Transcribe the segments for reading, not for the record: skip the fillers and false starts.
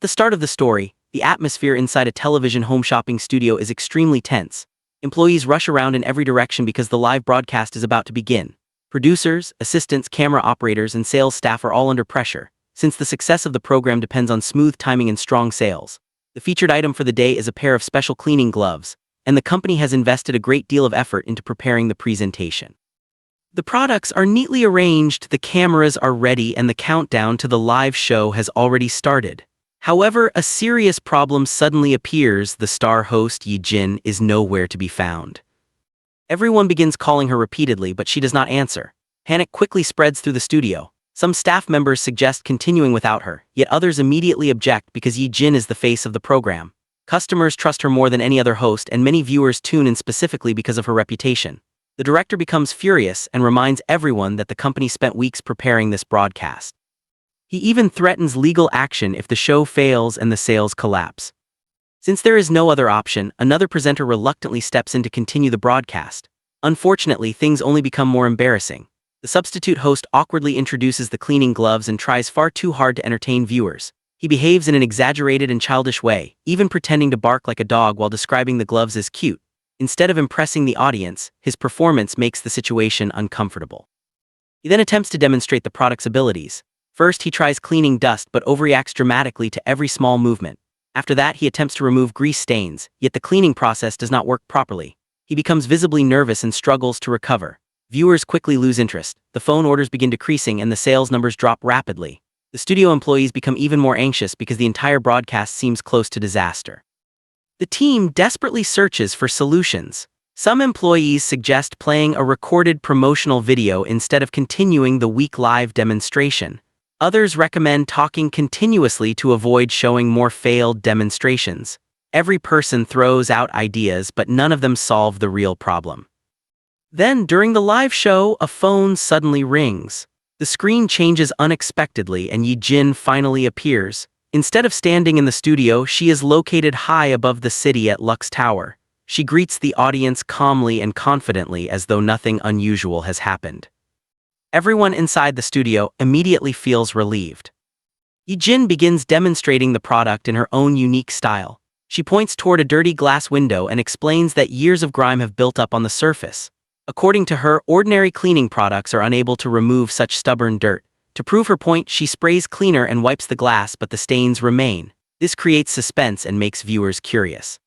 At the start of the story, the atmosphere inside a television home shopping studio is extremely tense. Employees rush around in every direction because the live broadcast is about to begin. Producers, assistants, camera operators, and sales staff are all under pressure, since the success of the program depends on smooth timing and strong sales. The featured item for the day is a pair of special cleaning gloves, and the company has invested a great deal of effort into preparing the presentation. The products are neatly arranged, the cameras are ready, and the countdown to the live show has already started. However, a serious problem suddenly appears. The star host, Yi-jin, is nowhere to be found. Everyone begins calling her repeatedly, but she does not answer. Panic quickly spreads through the studio. Some staff members suggest continuing without her, yet others immediately object because Yi-jin is the face of the program. Customers trust her more than any other host, and many viewers tune in specifically because of her reputation. The director becomes furious and reminds everyone that the company spent weeks preparing this broadcast. He even threatens legal action if the show fails and the sales collapse. Since there is no other option, another presenter reluctantly steps in to continue the broadcast. Unfortunately, things only become more embarrassing. The substitute host awkwardly introduces the cleaning gloves and tries far too hard to entertain viewers. He behaves in an exaggerated and childish way, even pretending to bark like a dog while describing the gloves as cute. Instead of impressing the audience, his performance makes the situation uncomfortable. He then attempts to demonstrate the product's abilities. First, he tries cleaning dust but overreacts dramatically to every small movement. After that, he attempts to remove grease stains, yet the cleaning process does not work properly. He becomes visibly nervous and struggles to recover. Viewers quickly lose interest, the phone orders begin decreasing, and the sales numbers drop rapidly. The studio employees become even more anxious because the entire broadcast seems close to disaster. The team desperately searches for solutions. Some employees suggest playing a recorded promotional video instead of continuing the week live demonstration. Others recommend talking continuously to avoid showing more failed demonstrations. Every person throws out ideas, but none of them solve the real problem. Then, during the live show, a phone suddenly rings. The screen changes unexpectedly and Yi-jin finally appears. Instead of standing in the studio, she is located high above the city at Lux Tower. She greets the audience calmly and confidently as though nothing unusual has happened. Everyone inside the studio immediately feels relieved. Yi-jin begins demonstrating the product in her own unique style. She points toward a dirty glass window and explains that years of grime have built up on the surface. According to her, ordinary cleaning products are unable to remove such stubborn dirt. To prove her point, she sprays cleaner and wipes the glass, but the stains remain. This creates suspense and makes viewers curious.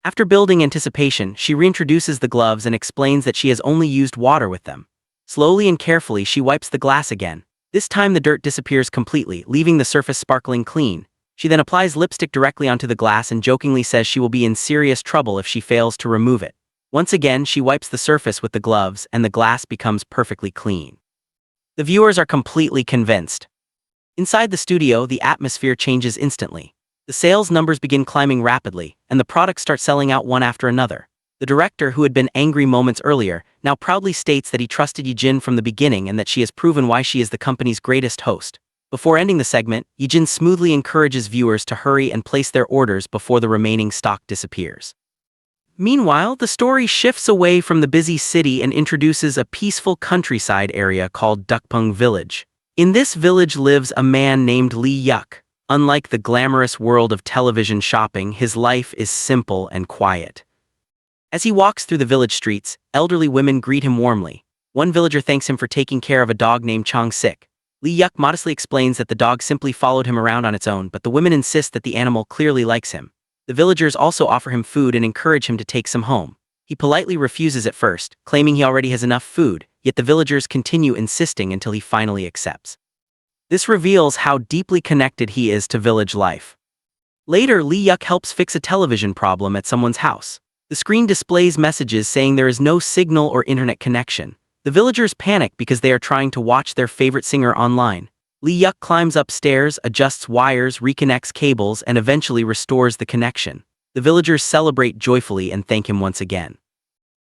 After building anticipation, she reintroduces the gloves and explains that she has only used water with them. Slowly and carefully, she wipes the glass again. This time the dirt disappears completely, leaving the surface sparkling clean. She then applies lipstick directly onto the glass and jokingly says she will be in serious trouble if she fails to remove it. Once again, she wipes the surface with the gloves and the glass becomes perfectly clean. The viewers are completely convinced. Inside the studio, the atmosphere changes instantly. The sales numbers begin climbing rapidly, and the products start selling out one after another. The director, who had been angry moments earlier, now proudly states that he trusted Yi-jin from the beginning and that she has proven why she is the company's greatest host. Before ending the segment, Yi-jin smoothly encourages viewers to hurry and place their orders before the remaining stock disappears. Meanwhile, the story shifts away from the busy city and introduces a peaceful countryside area called Dukpung Village. In this village lives a man named Lee Yuk. Unlike the glamorous world of television shopping, his life is simple and quiet. As he walks through the village streets, elderly women greet him warmly. One villager thanks him for taking care of a dog named Chong-sik. Lee Yuk modestly explains that the dog simply followed him around on its own, but the women insist that the animal clearly likes him. The villagers also offer him food and encourage him to take some home. He politely refuses at first, claiming he already has enough food, yet the villagers continue insisting until he finally accepts. This reveals how deeply connected he is to village life. Later, Lee Yuk helps fix a television problem at someone's house. The screen displays messages saying there is no signal or internet connection. The villagers panic because they are trying to watch their favorite singer online. Lee Yuk climbs upstairs, adjusts wires, reconnects cables, and eventually restores the connection. The villagers celebrate joyfully and thank him once again.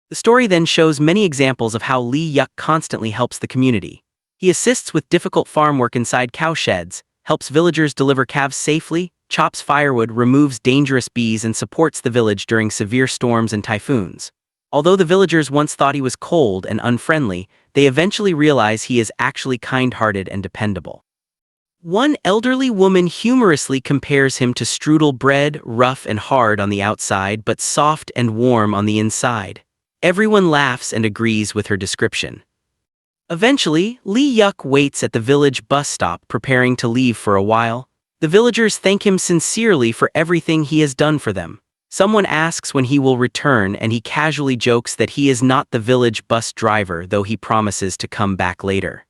The story then shows many examples of how Lee Yuk constantly helps the community. He assists with difficult farm work inside cow sheds, helps villagers deliver calves safely, chops firewood, removes dangerous bees, and supports the village during severe storms and typhoons. Although the villagers once thought he was cold and unfriendly, they eventually realize he is actually kind-hearted and dependable. One elderly woman humorously compares him to strudel bread, rough and hard on the outside but soft and warm on the inside. Everyone laughs and agrees with her description. Eventually, Lee Yuk waits at the village bus stop preparing to leave for a while. The villagers thank him sincerely for everything he has done for them. Someone asks when he will return and he casually jokes that he is not the village bus driver, though he promises to come back later.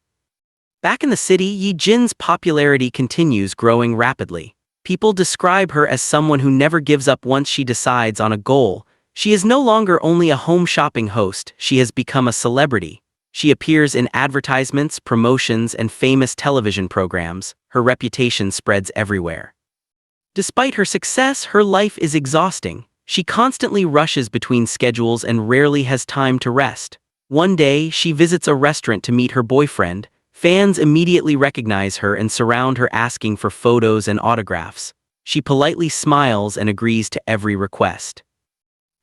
Back in the city, Yi Jin's popularity continues growing rapidly. People describe her as someone who never gives up once she decides on a goal. She is no longer only a home shopping host, she has become a celebrity. She appears in advertisements, promotions, and famous television programs. Her reputation spreads everywhere. Despite her success, her life is exhausting. She constantly rushes between schedules and rarely has time to rest. One day, she visits a restaurant to meet her boyfriend. Fans immediately recognize her and surround her asking for photos and autographs. She politely smiles and agrees to every request.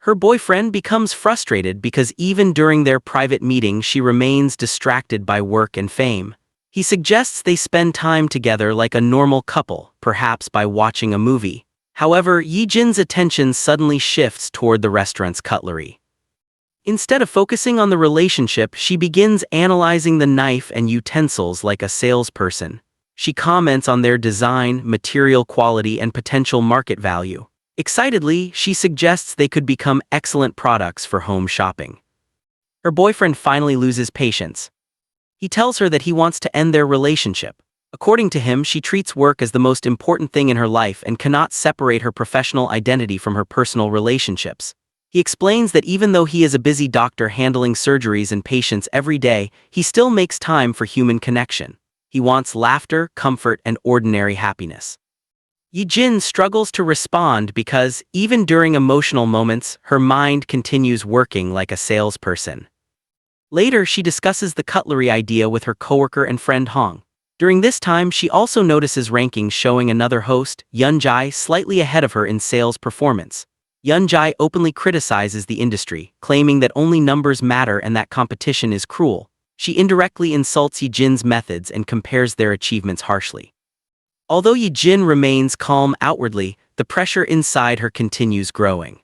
Her boyfriend becomes frustrated because even during their private meeting she remains distracted by work and fame. He suggests they spend time together like a normal couple, perhaps by watching a movie. However, Yi Jin's attention suddenly shifts toward the restaurant's cutlery. Instead of focusing on the relationship, she begins analyzing the knife and utensils like a salesperson. She comments on their design, material quality, and potential market value. Excitedly, she suggests they could become excellent products for home shopping. Her boyfriend finally loses patience. He tells her that he wants to end their relationship. According to him, she treats work as the most important thing in her life and cannot separate her professional identity from her personal relationships. He explains that even though he is a busy doctor handling surgeries and patients every day, he still makes time for human connection. He wants laughter, comfort, and ordinary happiness. Yi Jin struggles to respond because, even during emotional moments, her mind continues working like a salesperson. Later, she discusses the cutlery idea with her coworker and friend Hong. During this time, she also notices rankings showing another host, Yun Jai, slightly ahead of her in sales performance. Yun Jai openly criticizes the industry, claiming that only numbers matter and that competition is cruel. She indirectly insults Yi Jin's methods and compares their achievements harshly. Although Yi Jin remains calm outwardly, the pressure inside her continues growing.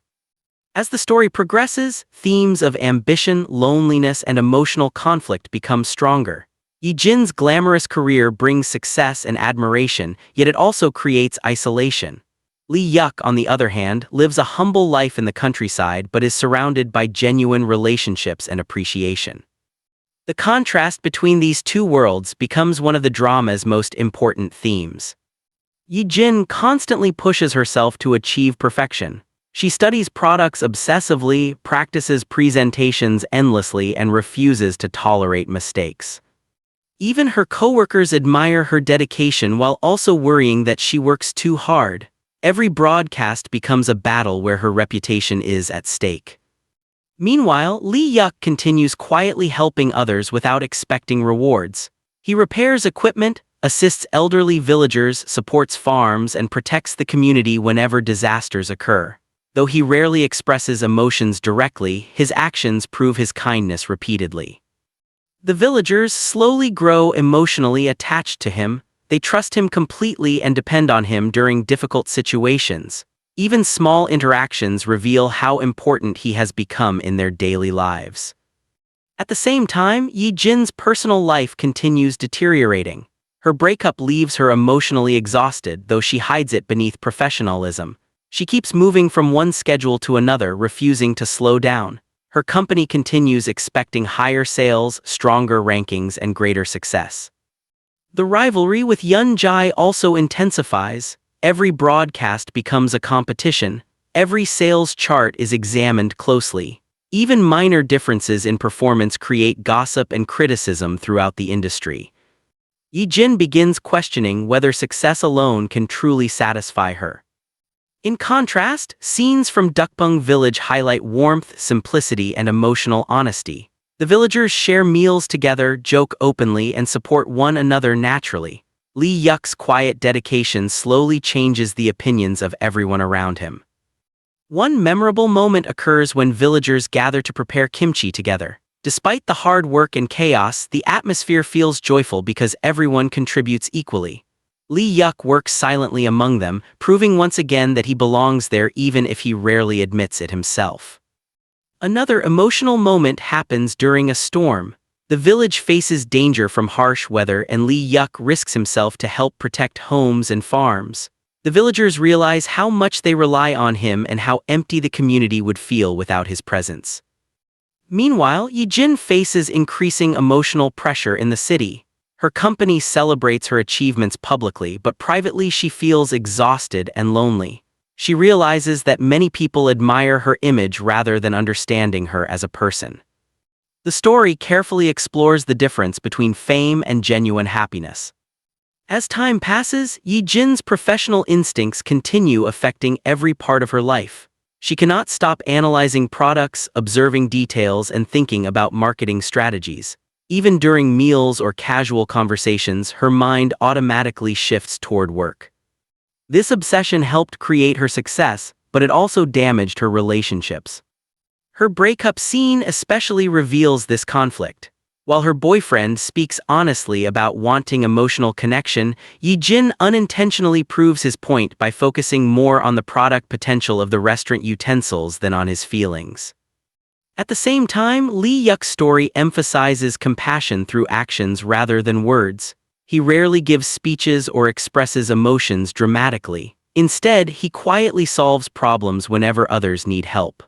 As the story progresses, themes of ambition, loneliness, and emotional conflict become stronger. Yi Jin's glamorous career brings success and admiration, yet it also creates isolation. Lee Yuk, on the other hand, lives a humble life in the countryside but is surrounded by genuine relationships and appreciation. The contrast between these two worlds becomes one of the drama's most important themes. Yi Jin constantly pushes herself to achieve perfection. She studies products obsessively, practices presentations endlessly, and refuses to tolerate mistakes. Even her coworkers admire her dedication while also worrying that she works too hard. Every broadcast becomes a battle where her reputation is at stake. Meanwhile, Lee Yuk continues quietly helping others without expecting rewards. He repairs equipment, assists elderly villagers, supports farms, and protects the community whenever disasters occur. Though he rarely expresses emotions directly, his actions prove his kindness repeatedly. The villagers slowly grow emotionally attached to him. They trust him completely and depend on him during difficult situations. Even small interactions reveal how important he has become in their daily lives. At the same time, Yi Jin's personal life continues deteriorating. Her breakup leaves her emotionally exhausted, though she hides it beneath professionalism. She keeps moving from one schedule to another, refusing to slow down. Her company continues expecting higher sales, stronger rankings, and greater success. The rivalry with Yun Jai also intensifies. Every broadcast becomes a competition. Every sales chart is examined closely. Even minor differences in performance create gossip and criticism throughout the industry. Yi Jin begins questioning whether success alone can truly satisfy her. In contrast, scenes from Dukbung village highlight warmth, simplicity, and emotional honesty. The villagers share meals together, joke openly, and support one another naturally. Lee Yuk's quiet dedication slowly changes the opinions of everyone around him. One memorable moment occurs when villagers gather to prepare kimchi together. Despite the hard work and chaos, the atmosphere feels joyful because everyone contributes equally. Lee Yuk works silently among them, proving once again that he belongs there even if he rarely admits it himself. Another emotional moment happens during a storm. The village faces danger from harsh weather and Lee Yuk risks himself to help protect homes and farms. The villagers realize how much they rely on him and how empty the community would feel without his presence. Meanwhile, Yijin faces increasing emotional pressure in the city. Her company celebrates her achievements publicly, but privately she feels exhausted and lonely. She realizes that many people admire her image rather than understanding her as a person. The story carefully explores the difference between fame and genuine happiness. As time passes, Yijin's professional instincts continue affecting every part of her life. She cannot stop analyzing products, observing details, and thinking about marketing strategies. Even during meals or casual conversations, her mind automatically shifts toward work. This obsession helped create her success, but it also damaged her relationships. Her breakup scene especially reveals this conflict. While her boyfriend speaks honestly about wanting emotional connection, Yijin unintentionally proves his point by focusing more on the product potential of the restaurant utensils than on his feelings. At the same time, Lee Yuk's story emphasizes compassion through actions rather than words. He rarely gives speeches or expresses emotions dramatically. Instead, he quietly solves problems whenever others need help.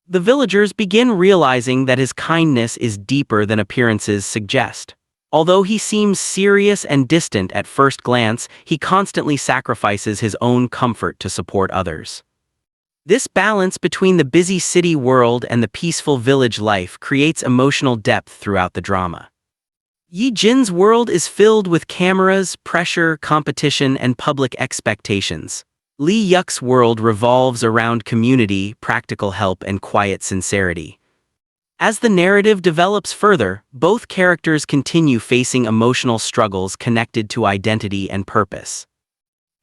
The villagers begin realizing that his kindness is deeper than appearances suggest. Although he seems serious and distant at first glance, he constantly sacrifices his own comfort to support others. This balance between the busy city world and the peaceful village life creates emotional depth throughout the drama. Yijin's world is filled with cameras, pressure, competition, and public expectations. Lee Yuk's world revolves around community, practical help, and quiet sincerity. As the narrative develops further, both characters continue facing emotional struggles connected to identity and purpose.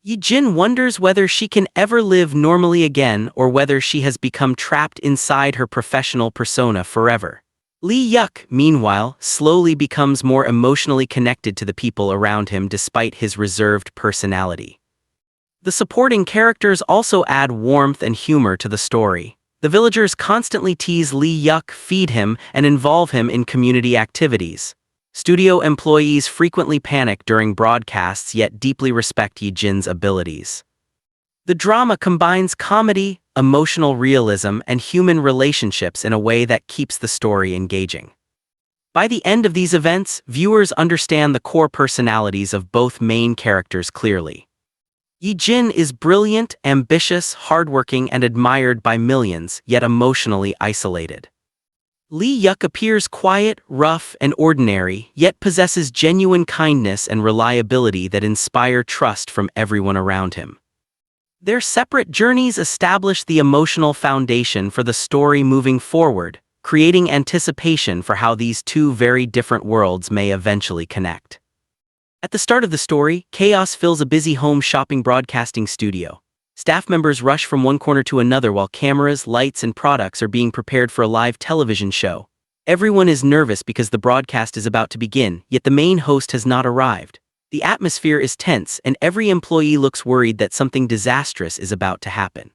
Yijin wonders whether she can ever live normally again or whether she has become trapped inside her professional persona forever. Lee Yuk, meanwhile, slowly becomes more emotionally connected to the people around him despite his reserved personality. The supporting characters also add warmth and humor to the story. The villagers constantly tease Lee Yuk, feed him, and involve him in community activities. Studio employees frequently panic during broadcasts yet deeply respect Yijin's abilities. The drama combines comedy, emotional realism, and human relationships in a way that keeps the story engaging. By the end of these events, viewers understand the core personalities of both main characters clearly. Yijin is brilliant, ambitious, hardworking, and admired by millions, yet emotionally isolated. Lee Yuk appears quiet, rough, and ordinary, yet possesses genuine kindness and reliability that inspire trust from everyone around him. Their separate journeys establish the emotional foundation for the story moving forward, creating anticipation for how these two very different worlds may eventually connect. At the start of the story, chaos fills a busy home shopping broadcasting studio. Staff members rush from one corner to another while cameras, lights, and products are being prepared for a live television show. Everyone is nervous because the broadcast is about to begin, yet the main host has not arrived. The atmosphere is tense, and every employee looks worried that something disastrous is about to happen.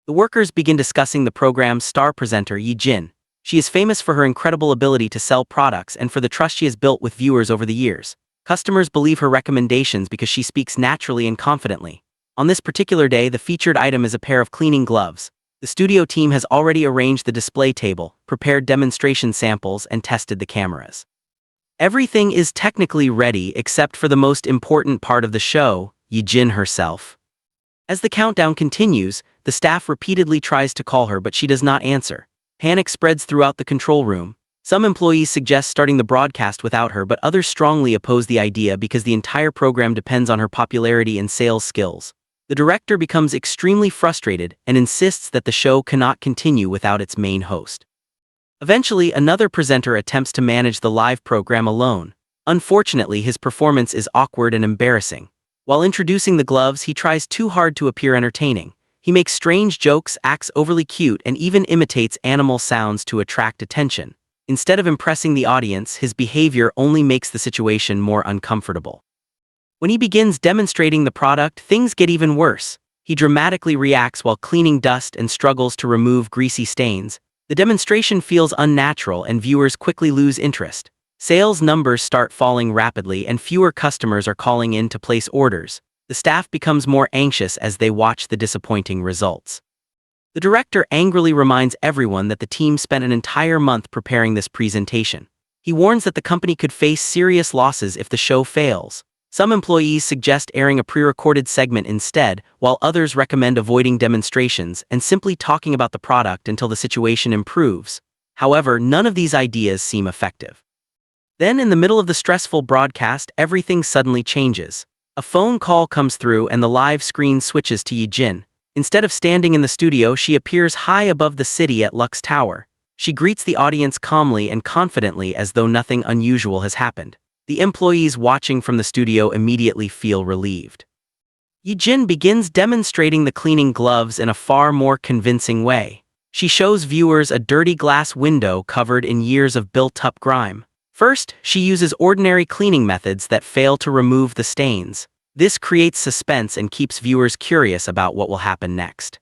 The workers begin discussing the program's star presenter, Yijin. She is famous for her incredible ability to sell products and for the trust she has built with viewers over the years. Customers believe her recommendations because she speaks naturally and confidently. On this particular day, the featured item is a pair of cleaning gloves. The studio team has already arranged the display table, prepared demonstration samples, and tested the cameras. Everything is technically ready except for the most important part of the show, Yijin herself. As the countdown continues, the staff repeatedly tries to call her but she does not answer. Panic spreads throughout the control room. Some employees suggest starting the broadcast without her, but others strongly oppose the idea because the entire program depends on her popularity and sales skills. The director becomes extremely frustrated and insists that the show cannot continue without its main host. Eventually, another presenter attempts to manage the live program alone. Unfortunately, his performance is awkward and embarrassing. While introducing the gloves, he tries too hard to appear entertaining. He makes strange jokes, acts overly cute, and even imitates animal sounds to attract attention. Instead of impressing the audience, his behavior only makes the situation more uncomfortable. When he begins demonstrating the product, things get even worse. He dramatically reacts while cleaning dust and struggles to remove greasy stains. The demonstration feels unnatural and viewers quickly lose interest. Sales numbers start falling rapidly and fewer customers are calling in to place orders. The staff becomes more anxious as they watch the disappointing results. The director angrily reminds everyone that the team spent an entire month preparing this presentation. He warns that the company could face serious losses if the show fails. Some employees suggest airing a pre-recorded segment instead, while others recommend avoiding demonstrations and simply talking about the product until the situation improves. However, none of these ideas seem effective. Then, in the middle of the stressful broadcast, everything suddenly changes. A phone call comes through and the live screen switches to Yi-jin. Instead of standing in the studio, she appears high above the city at Lux Tower. She greets the audience calmly and confidently as though nothing unusual has happened. The employees watching from the studio immediately feel relieved. Yi-jin begins demonstrating the cleaning gloves in a far more convincing way. She shows viewers a dirty glass window covered in years of built-up grime. First, she uses ordinary cleaning methods that fail to remove the stains. This creates suspense and keeps viewers curious about what will happen next.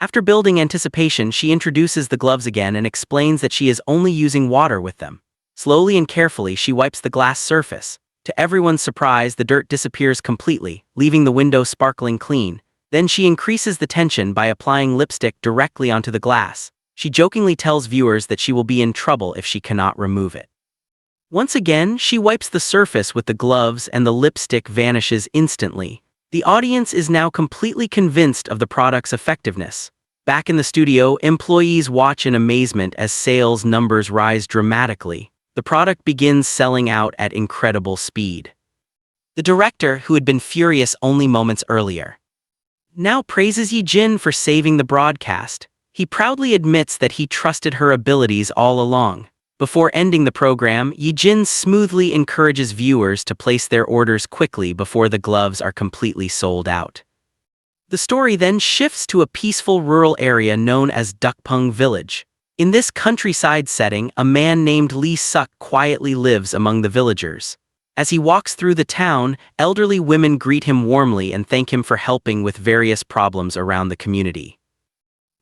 After building anticipation, she introduces the gloves again and explains that she is only using water with them. Slowly and carefully, she wipes the glass surface. To everyone's surprise, the dirt disappears completely, leaving the window sparkling clean. Then she increases the tension by applying lipstick directly onto the glass. She jokingly tells viewers that she will be in trouble if she cannot remove it. Once again, she wipes the surface with the gloves and the lipstick vanishes instantly. The audience is now completely convinced of the product's effectiveness. Back in the studio, employees watch in amazement as sales numbers rise dramatically. The product begins selling out at incredible speed. The director, who had been furious only moments earlier, now praises Yi-jin for saving the broadcast. He proudly admits that he trusted her abilities all along. Before ending the program, Yi-jin smoothly encourages viewers to place their orders quickly before the gloves are completely sold out. The story then shifts to a peaceful rural area known as Dukpung Village. In this countryside setting, a man named Lee Suk quietly lives among the villagers. As he walks through the town, elderly women greet him warmly and thank him for helping with various problems around the community.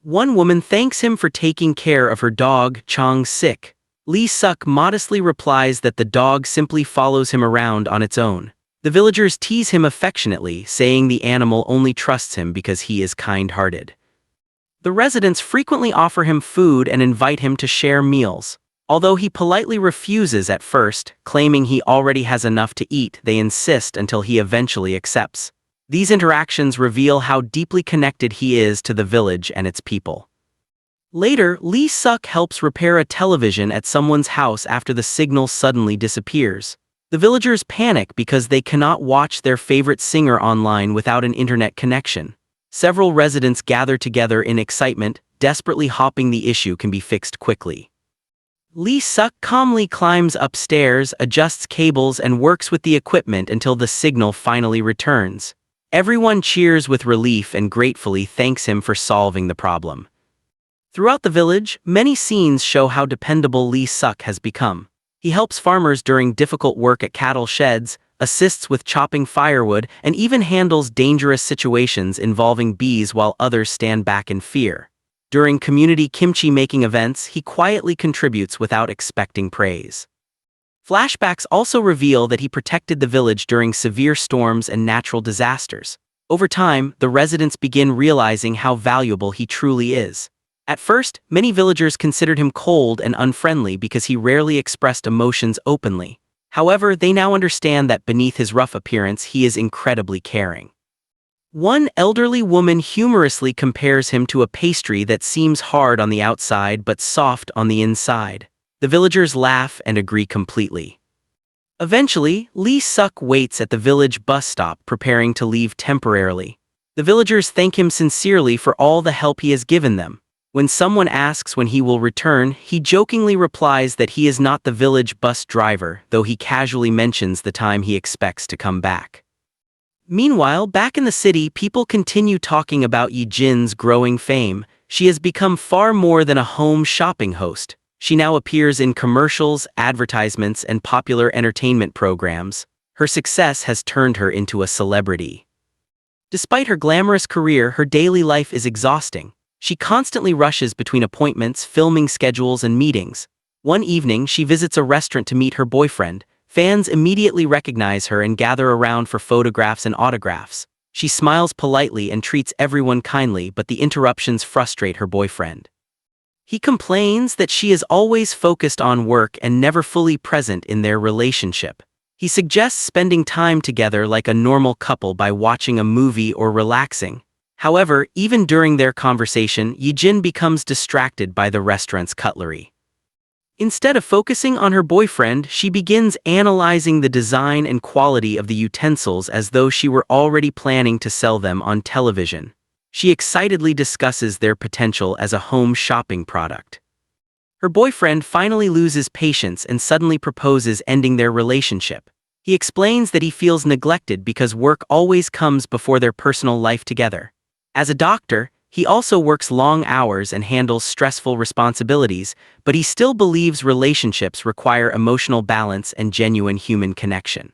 One woman thanks him for taking care of her dog, Chong-sik. Lee Suk modestly replies that the dog simply follows him around on its own. The villagers tease him affectionately, saying the animal only trusts him because he is kind-hearted. The residents frequently offer him food and invite him to share meals. Although he politely refuses at first, claiming he already has enough to eat, they insist until he eventually accepts. These interactions reveal how deeply connected he is to the village and its people. Later, Lee Suk helps repair a television at someone's house after the signal suddenly disappears. The villagers panic because they cannot watch their favorite singer online without an internet connection. Several residents gather together in excitement, desperately hoping the issue can be fixed quickly. Lee Suk calmly climbs upstairs, adjusts cables and works with the equipment until the signal finally returns. Everyone cheers with relief and gratefully thanks him for solving the problem. Throughout the village, many scenes show how dependable Lee Suk has become. He helps farmers during difficult work at cattle sheds, assists with chopping firewood, and even handles dangerous situations involving bees while others stand back in fear. During community kimchi-making events, he quietly contributes without expecting praise. Flashbacks also reveal that he protected the village during severe storms and natural disasters. Over time, the residents begin realizing how valuable he truly is. At first, many villagers considered him cold and unfriendly because he rarely expressed emotions openly. However, they now understand that beneath his rough appearance, he is incredibly caring. One elderly woman humorously compares him to a pastry that seems hard on the outside but soft on the inside. The villagers laugh and agree completely. Eventually, Lee Suk waits at the village bus stop preparing to leave temporarily. The villagers thank him sincerely for all the help he has given them. When someone asks when he will return, he jokingly replies that he is not the village bus driver, though he casually mentions the time he expects to come back. Meanwhile, back in the city, people continue talking about Yi-jin's growing fame. She has become far more than a home shopping host. She now appears in commercials, advertisements, and popular entertainment programs. Her success has turned her into a celebrity. Despite her glamorous career, her daily life is exhausting. She constantly rushes between appointments, filming schedules, and meetings. One evening, she visits a restaurant to meet her boyfriend. Fans immediately recognize her and gather around for photographs and autographs. She smiles politely and treats everyone kindly, but the interruptions frustrate her boyfriend. He complains that she is always focused on work and never fully present in their relationship. He suggests spending time together like a normal couple by watching a movie or relaxing. However, even during their conversation, Yijin becomes distracted by the restaurant's cutlery. Instead of focusing on her boyfriend, she begins analyzing the design and quality of the utensils as though she were already planning to sell them on television. She excitedly discusses their potential as a home shopping product. Her boyfriend finally loses patience and suddenly proposes ending their relationship. He explains that he feels neglected because work always comes before their personal life together. As a doctor, he also works long hours and handles stressful responsibilities, but he still believes relationships require emotional balance and genuine human connection.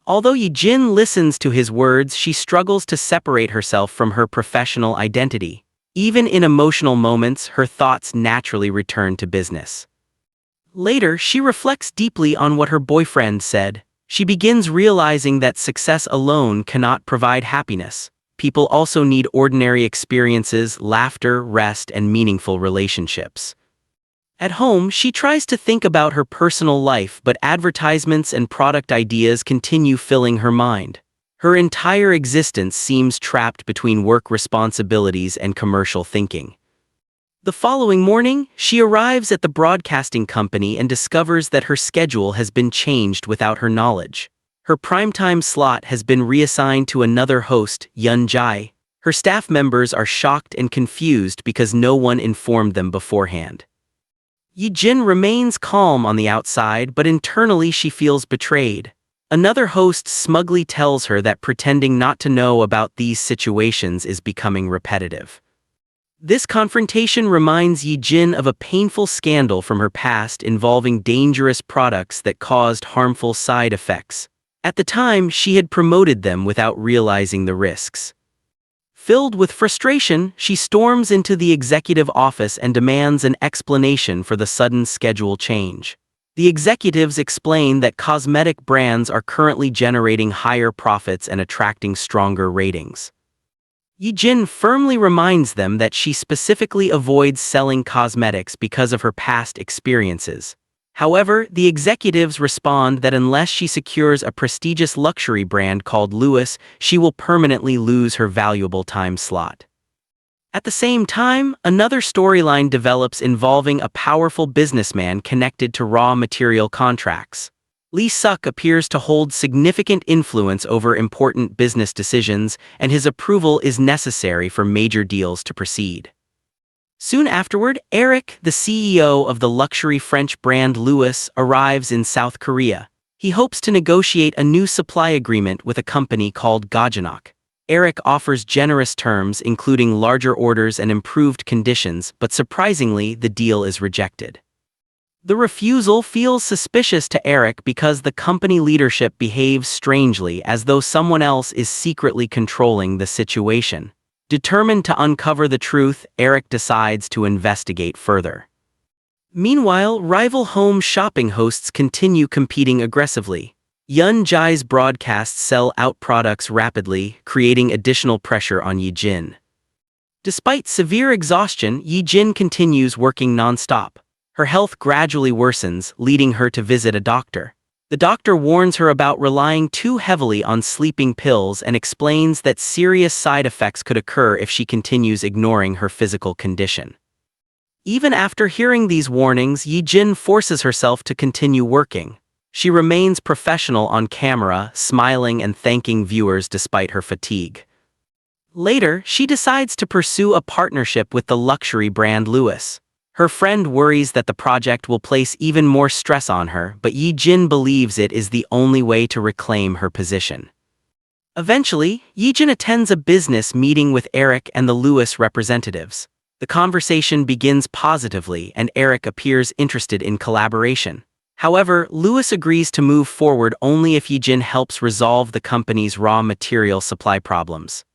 Although Yijin listens to his words, she struggles to separate herself from her professional identity. Even in emotional moments, her thoughts naturally return to business. Later, she reflects deeply on what her boyfriend said. She begins realizing that success alone cannot provide happiness. People also need ordinary experiences, laughter, rest, and meaningful relationships. At home, she tries to think about her personal life, but advertisements and product ideas continue filling her mind. Her entire existence seems trapped between work responsibilities and commercial thinking. The following morning, she arrives at the broadcasting company and discovers that her schedule has been changed without her knowledge. Her primetime slot has been reassigned to another host, Yun Jai. Her staff members are shocked and confused because no one informed them beforehand. Yijin remains calm on the outside, but internally she feels betrayed. Another host smugly tells her that pretending not to know about these situations is becoming repetitive. This confrontation reminds Yijin of a painful scandal from her past involving dangerous products that caused harmful side effects. At the time, she had promoted them without realizing the risks. Filled with frustration, she storms into the executive office and demands an explanation for the sudden schedule change. The executives explain that cosmetic brands are currently generating higher profits and attracting stronger ratings. Yijin firmly reminds them that she specifically avoids selling cosmetics because of her past experiences. However, the executives respond that unless she secures a prestigious luxury brand called Lewis, she will permanently lose her valuable time slot. At the same time, another storyline develops involving a powerful businessman connected to raw material contracts. Lee Suk appears to hold significant influence over important business decisions, and his approval is necessary for major deals to proceed. Soon afterward, Eric, the CEO of the luxury French brand Louis, arrives in South Korea. He hopes to negotiate a new supply agreement with a company called Gajanok. Eric offers generous terms, including larger orders and improved conditions, but surprisingly, the deal is rejected. The refusal feels suspicious to Eric because the company leadership behaves strangely, as though someone else is secretly controlling the situation. Determined to uncover the truth, Eric decides to investigate further. Meanwhile, rival home shopping hosts continue competing aggressively. Yun Jai's broadcasts sell out products rapidly, creating additional pressure on Yijin. Despite severe exhaustion, Yijin continues working non-stop. Her health gradually worsens, leading her to visit a doctor. The doctor warns her about relying too heavily on sleeping pills and explains that serious side effects could occur if she continues ignoring her physical condition. Even after hearing these warnings, Yijin forces herself to continue working. She remains professional on camera, smiling and thanking viewers despite her fatigue. Later, she decides to pursue a partnership with the luxury brand Louis. Her friend worries that the project will place even more stress on her, but Yijin believes it is the only way to reclaim her position. Eventually, Yijin attends a business meeting with Eric and the Louis representatives. The conversation begins positively and Eric appears interested in collaboration. However, Lewis agrees to move forward only if Yijin helps resolve the company's raw material supply problems.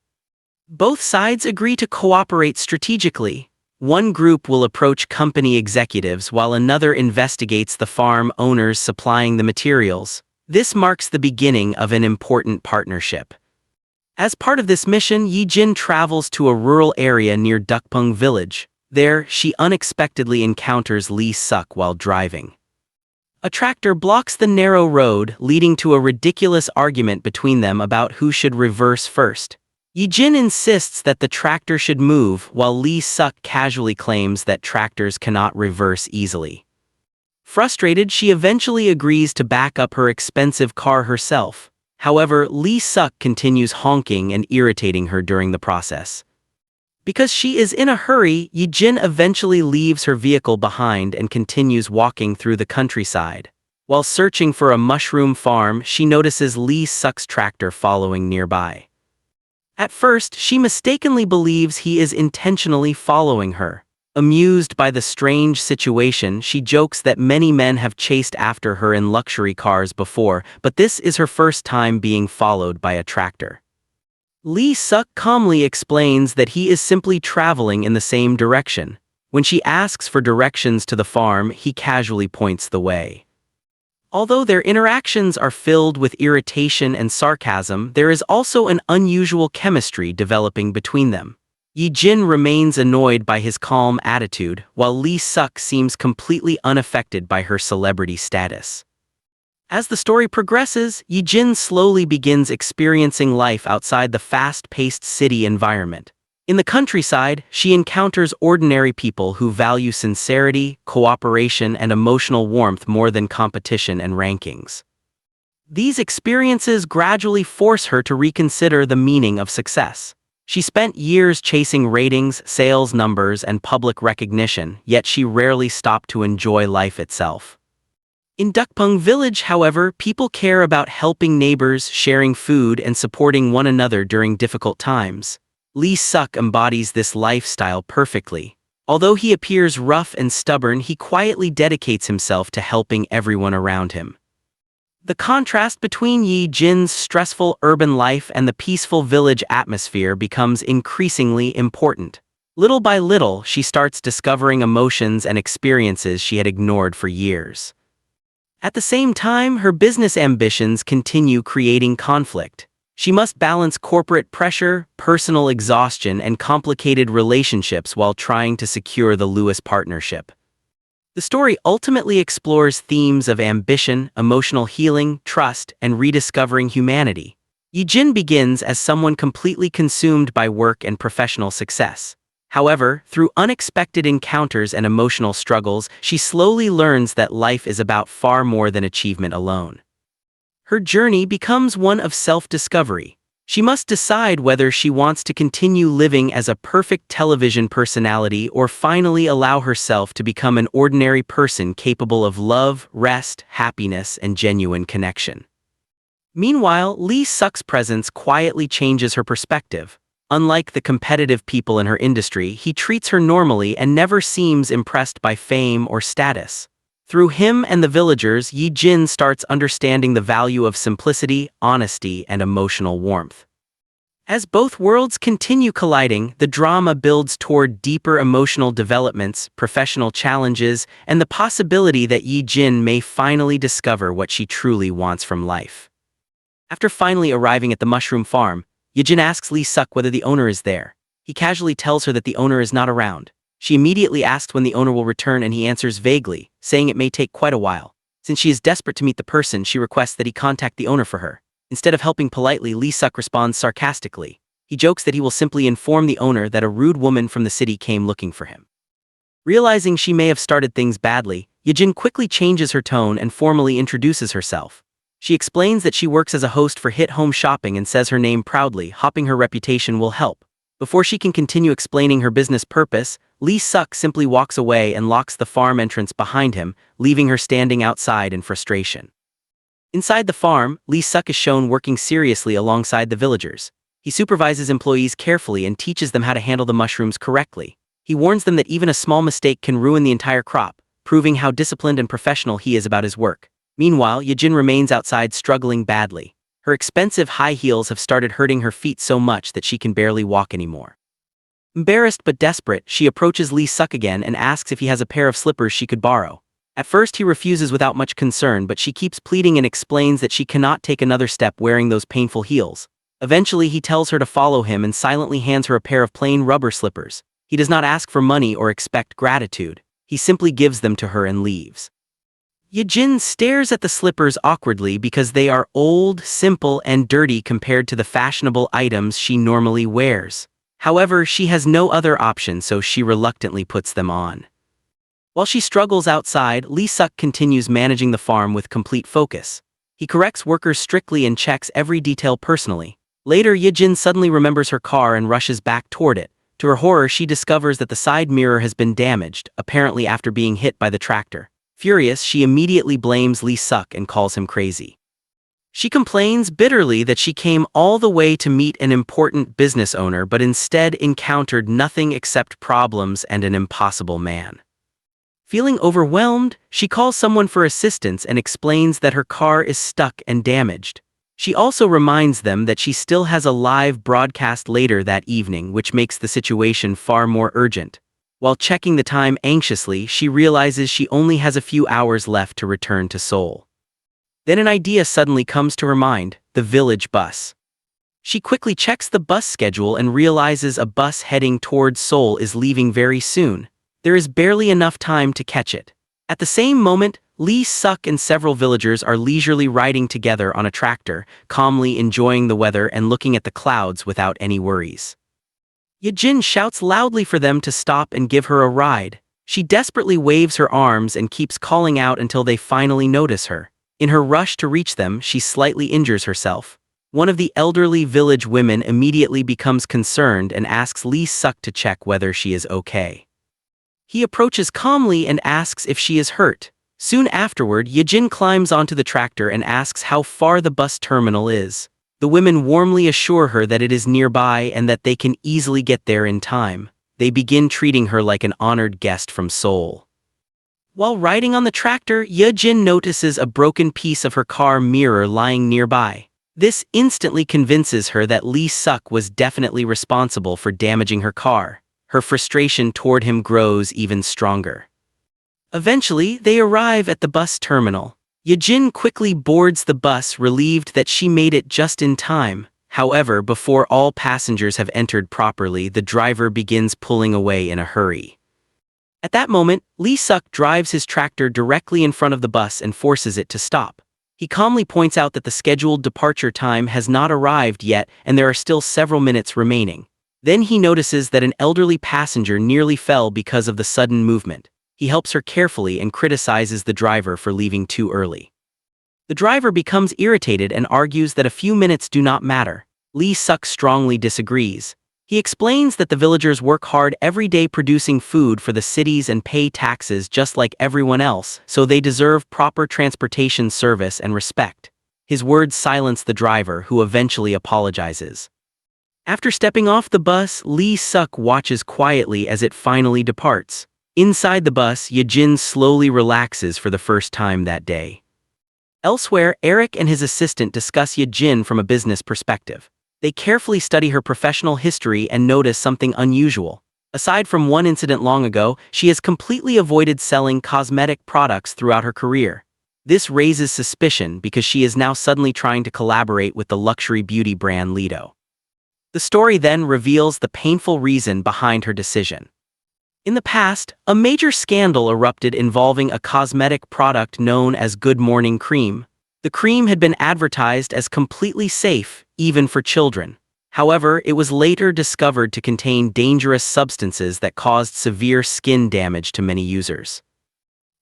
Both sides agree to cooperate strategically. One group will approach company executives while another investigates the farm owners supplying the materials. This marks the beginning of an important partnership. As part of this mission, Yijin travels to a rural area near Dukpung village. There, she unexpectedly encounters Lee Suk while driving. A tractor blocks the narrow road, leading to a ridiculous argument between them about who should reverse first. Yijin insists that the tractor should move, while Lee Suk casually claims that tractors cannot reverse easily. Frustrated, she eventually agrees to back up her expensive car herself. However, Lee Suk continues honking and irritating her during the process. Because she is in a hurry, Yijin eventually leaves her vehicle behind and continues walking through the countryside. While searching for a mushroom farm, she notices Lee Suk's tractor following nearby. At first, she mistakenly believes he is intentionally following her. Amused by the strange situation, she jokes that many men have chased after her in luxury cars before, but this is her first time being followed by a tractor. Lee Suk calmly explains that he is simply traveling in the same direction. When she asks for directions to the farm, he casually points the way. Although their interactions are filled with irritation and sarcasm, there is also an unusual chemistry developing between them. Yijin remains annoyed by his calm attitude, while Lee Suk seems completely unaffected by her celebrity status. As the story progresses, Yijin slowly begins experiencing life outside the fast-paced city environment. In the countryside, she encounters ordinary people who value sincerity, cooperation, and emotional warmth more than competition and rankings. These experiences gradually force her to reconsider the meaning of success. She spent years chasing ratings, sales numbers, and public recognition, yet she rarely stopped to enjoy life itself. In Dukpung village, however, people care about helping neighbors, sharing food, and supporting one another during difficult times. Lee Suk embodies this lifestyle perfectly. Although he appears rough and stubborn, he quietly dedicates himself to helping everyone around him. The contrast between Yijin's stressful urban life and the peaceful village atmosphere becomes increasingly important. Little by little, she starts discovering emotions and experiences she had ignored for years. At the same time, her business ambitions continue creating conflict. She must balance corporate pressure, personal exhaustion, and complicated relationships while trying to secure the Lewis partnership. The story ultimately explores themes of ambition, emotional healing, trust, and rediscovering humanity. Yijin begins as someone completely consumed by work and professional success. However, through unexpected encounters and emotional struggles, she slowly learns that life is about far more than achievement alone. Her journey becomes one of self-discovery. She must decide whether she wants to continue living as a perfect television personality or finally allow herself to become an ordinary person capable of love, rest, happiness, and genuine connection. Meanwhile, Lee Suk's presence quietly changes her perspective. Unlike the competitive people in her industry, he treats her normally and never seems impressed by fame or status. Through him and the villagers, Yijin starts understanding the value of simplicity, honesty, and emotional warmth. As both worlds continue colliding, the drama builds toward deeper emotional developments, professional challenges, and the possibility that Yijin may finally discover what she truly wants from life. After finally arriving at the mushroom farm, Yijin asks Lee Suk whether the owner is there. He casually tells her that the owner is not around. She immediately asks when the owner will return, and he answers vaguely, saying it may take quite a while. Since she is desperate to meet the person, she requests that he contact the owner for her. Instead of helping politely, Lee Suk responds sarcastically. He jokes that he will simply inform the owner that a rude woman from the city came looking for him. Realizing she may have started things badly, Yijin quickly changes her tone and formally introduces herself. She explains that she works as a host for Hit Home Shopping and says her name proudly, hoping her reputation will help. Before she can continue explaining her business purpose, Lee Suk simply walks away and locks the farm entrance behind him, leaving her standing outside in frustration. Inside the farm, Lee Suk is shown working seriously alongside the villagers. He supervises employees carefully and teaches them how to handle the mushrooms correctly. He warns them that even a small mistake can ruin the entire crop, proving how disciplined and professional he is about his work. Meanwhile, Yejin remains outside struggling badly. Her expensive high heels have started hurting her feet so much that she can barely walk anymore. Embarrassed but desperate, she approaches Lee Suk again and asks if he has a pair of slippers she could borrow. At first he refuses without much concern, but she keeps pleading and explains that she cannot take another step wearing those painful heels. Eventually he tells her to follow him and silently hands her a pair of plain rubber slippers. He does not ask for money or expect gratitude. He simply gives them to her and leaves. Yejin stares at the slippers awkwardly because they are old, simple, and dirty compared to the fashionable items she normally wears. However, she has no other option, so she reluctantly puts them on. While she struggles outside, Lee Suk continues managing the farm with complete focus. He corrects workers strictly and checks every detail personally. Later, Yejin suddenly remembers her car and rushes back toward it. To her horror, she discovers that the side mirror has been damaged, apparently after being hit by the tractor. Furious, she immediately blames Lee Suk and calls him crazy. She complains bitterly that she came all the way to meet an important business owner but instead encountered nothing except problems and an impossible man. Feeling overwhelmed, she calls someone for assistance and explains that her car is stuck and damaged. She also reminds them that she still has a live broadcast later that evening, which makes the situation far more urgent. While checking the time anxiously, she realizes she only has a few hours left to return to Seoul. Then an idea suddenly comes to her mind: the village bus. She quickly checks the bus schedule and realizes a bus heading towards Seoul is leaving very soon. There is barely enough time to catch it. At the same moment, Lee Suk and several villagers are leisurely riding together on a tractor, calmly enjoying the weather and looking at the clouds without any worries. Yejin shouts loudly for them to stop and give her a ride. She desperately waves her arms and keeps calling out until they finally notice her. In her rush to reach them, she slightly injures herself. One of the elderly village women immediately becomes concerned and asks Lee Suk to check whether she is okay. He approaches calmly and asks if she is hurt. Soon afterward, Yejin climbs onto the tractor and asks how far the bus terminal is. The women warmly assure her that it is nearby and that they can easily get there in time. They begin treating her like an honored guest from Seoul. While riding on the tractor, Yejin notices a broken piece of her car mirror lying nearby. This instantly convinces her that Lee Suk was definitely responsible for damaging her car. Her frustration toward him grows even stronger. Eventually, they arrive at the bus terminal. Yejin quickly boards the bus, relieved that she made it just in time. However, before all passengers have entered properly, the driver begins pulling away in a hurry. At that moment, Lee Suk drives his tractor directly in front of the bus and forces it to stop. He calmly points out that the scheduled departure time has not arrived yet and there are still several minutes remaining. Then he notices that an elderly passenger nearly fell because of the sudden movement. He helps her carefully and criticizes the driver for leaving too early. The driver becomes irritated and argues that a few minutes do not matter. Lee Suk strongly disagrees. He explains that the villagers work hard every day producing food for the cities and pay taxes just like everyone else, so they deserve proper transportation service and respect. His words silence the driver, who eventually apologizes. After stepping off the bus, Lee Suk watches quietly as it finally departs. Inside the bus, Yejin slowly relaxes for the first time that day. Elsewhere, Eric and his assistant discuss Yejin from a business perspective. They carefully study her professional history and notice something unusual. Aside from one incident long ago, she has completely avoided selling cosmetic products throughout her career. This raises suspicion because she is now suddenly trying to collaborate with the luxury beauty brand Lido. The story then reveals the painful reason behind her decision. In the past, a major scandal erupted involving a cosmetic product known as Good Morning Cream. The cream had been advertised as completely safe, even for children. However, it was later discovered to contain dangerous substances that caused severe skin damage to many users.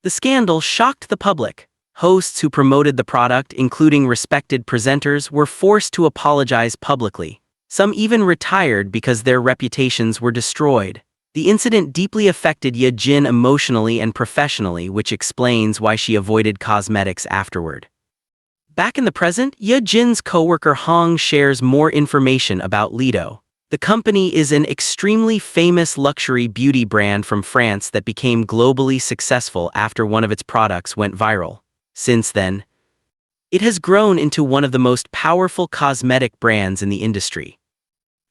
The scandal shocked the public. Hosts who promoted the product, including respected presenters, were forced to apologize publicly. Some even retired because their reputations were destroyed. The incident deeply affected Yejin emotionally and professionally, which explains why she avoided cosmetics afterward. Back in the present, Yejin's co-worker Hong shares more information about Lido. The company is an extremely famous luxury beauty brand from France that became globally successful after one of its products went viral. Since then, it has grown into one of the most powerful cosmetic brands in the industry.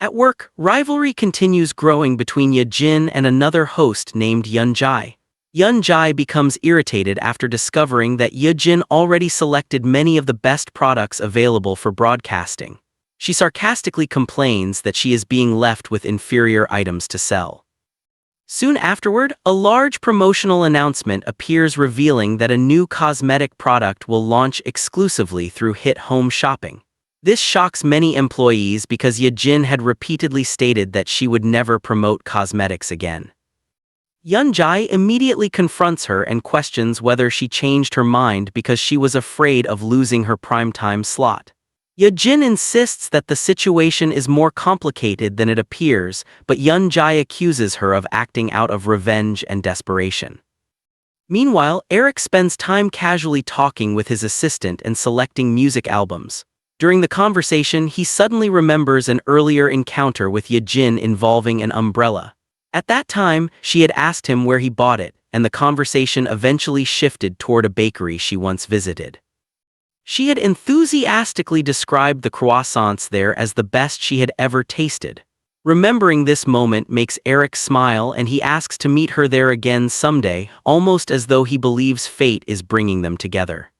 At work, rivalry continues growing between Yejin and another host named Yeonjae. Yeonjae becomes irritated after discovering that Yejin already selected many of the best products available for broadcasting. She sarcastically complains that she is being left with inferior items to sell. Soon afterward, a large promotional announcement appears revealing that a new cosmetic product will launch exclusively through Hit Home Shopping. This shocks many employees because Yejin had repeatedly stated that she would never promote cosmetics again. Yeonjae immediately confronts her and questions whether she changed her mind because she was afraid of losing her primetime slot. Yejin insists that the situation is more complicated than it appears, but Yeonjae accuses her of acting out of revenge and desperation. Meanwhile, Eric spends time casually talking with his assistant and selecting music albums. During the conversation, he suddenly remembers an earlier encounter with Yejin involving an umbrella. At that time, she had asked him where he bought it, and the conversation eventually shifted toward a bakery she once visited. She had enthusiastically described the croissants there as the best she had ever tasted. Remembering this moment makes Eric smile, and he asks to meet her there again someday, almost as though he believes fate is bringing them together.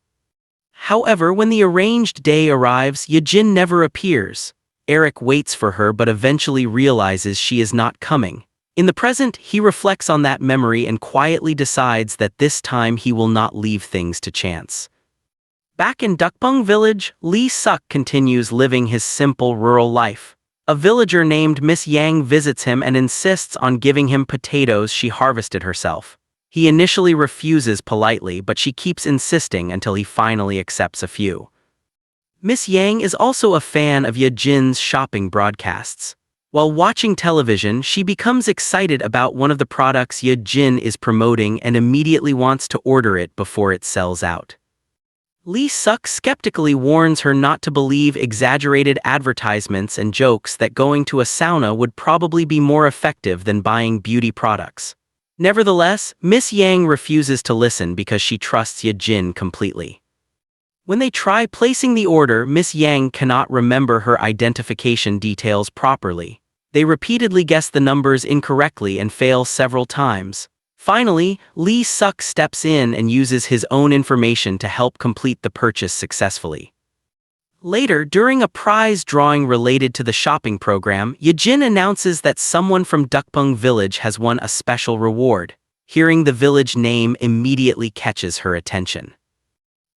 However, when the arranged day arrives, Yejin never appears. Eric waits for her but eventually realizes she is not coming. In the present, he reflects on that memory and quietly decides that this time he will not leave things to chance. Back in Dukbung village, Lee Suk continues living his simple rural life. A villager named Miss Yang visits him and insists on giving him potatoes she harvested herself. He initially refuses politely, but she keeps insisting until he finally accepts a few. Miss Yang is also a fan of Yejin's shopping broadcasts. While watching television, she becomes excited about one of the products Yejin is promoting and immediately wants to order it before it sells out. Lee Suk skeptically warns her not to believe exaggerated advertisements and jokes that going to a sauna would probably be more effective than buying beauty products. Nevertheless, Miss Yang refuses to listen because she trusts Yejin completely. When they try placing the order, Miss Yang cannot remember her identification details properly. They repeatedly guess the numbers incorrectly and fail several times. Finally, Lee Suk steps in and uses his own information to help complete the purchase successfully. Later, during a prize drawing related to the shopping program, Yejin announces that someone from Dukbung village has won a special reward. Hearing the village name immediately catches her attention.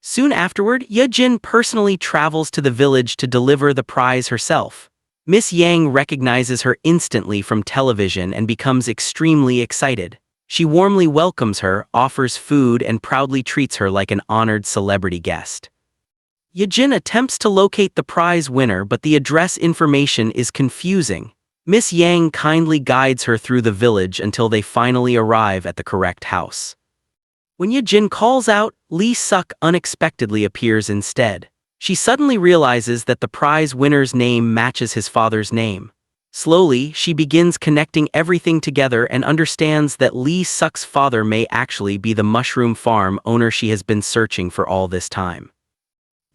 Soon afterward, Yejin personally travels to the village to deliver the prize herself. Miss Yang recognizes her instantly from television and becomes extremely excited. She warmly welcomes her, offers food, and proudly treats her like an honored celebrity guest. Yejin attempts to locate the prize winner, but the address information is confusing. Miss Yang kindly guides her through the village until they finally arrive at the correct house. When Yejin calls out, Lee Suk unexpectedly appears instead. She suddenly realizes that the prize winner's name matches his father's name. Slowly, she begins connecting everything together and understands that Lee Suk's father may actually be the mushroom farm owner she has been searching for all this time.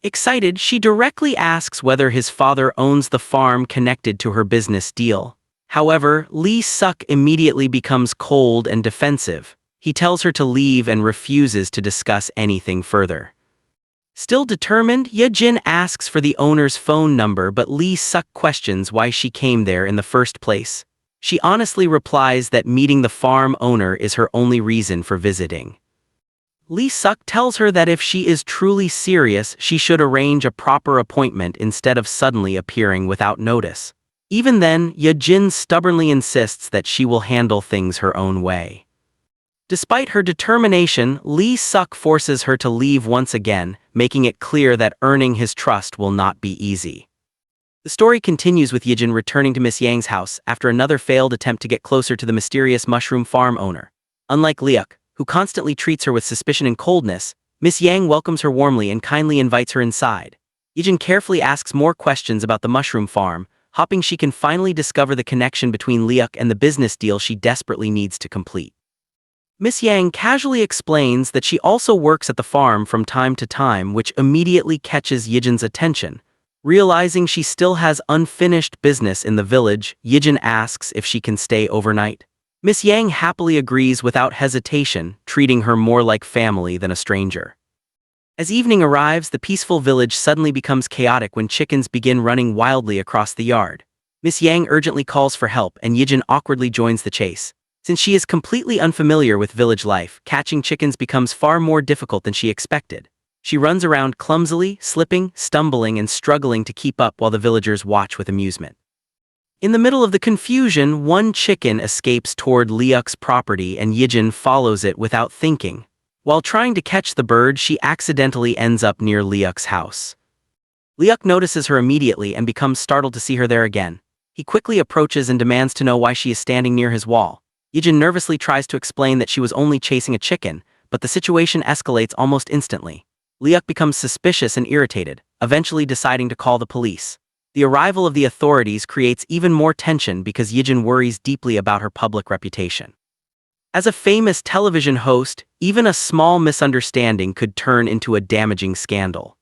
Excited, she directly asks whether his father owns the farm connected to her business deal. However, Lee Suk immediately becomes cold and defensive. He tells her to leave and refuses to discuss anything further. Still determined, Yejin asks for the owner's phone number, but Lee Suk questions why she came there in the first place. She honestly replies that meeting the farm owner is her only reason for visiting. Lee Suk tells her that if she is truly serious, she should arrange a proper appointment instead of suddenly appearing without notice. Even then, Yejin stubbornly insists that she will handle things her own way. Despite her determination, Lee Suk forces her to leave once again, making it clear that earning his trust will not be easy. The story continues with Yejin returning to Miss Yang's house after another failed attempt to get closer to the mysterious mushroom farm owner. Unlike Leuk, who constantly treats her with suspicion and coldness, Miss Yang welcomes her warmly and kindly invites her inside. Yejin carefully asks more questions about the mushroom farm, hoping she can finally discover the connection between Liuk and the business deal she desperately needs to complete. Miss Yang casually explains that she also works at the farm from time to time, which immediately catches Yijin's attention. Realizing she still has unfinished business in the village, Yijin asks if she can stay overnight. Miss Yang happily agrees without hesitation, treating her more like family than a stranger. As evening arrives, the peaceful village suddenly becomes chaotic when chickens begin running wildly across the yard. Miss Yang urgently calls for help and Yijin awkwardly joins the chase. Since she is completely unfamiliar with village life, catching chickens becomes far more difficult than she expected. She runs around clumsily, slipping, stumbling, and struggling to keep up while the villagers watch with amusement. In the middle of the confusion, one chicken escapes toward Liuk's property and Yijin follows it without thinking. While trying to catch the bird, she accidentally ends up near Liuk's house. Liuk notices her immediately and becomes startled to see her there again. He quickly approaches and demands to know why she is standing near his wall. Yijin nervously tries to explain that she was only chasing a chicken, but the situation escalates almost instantly. Liuk becomes suspicious and irritated, eventually deciding to call the police. The arrival of the authorities creates even more tension because Yijin worries deeply about her public reputation. As a famous television host, even a small misunderstanding could turn into a damaging scandal.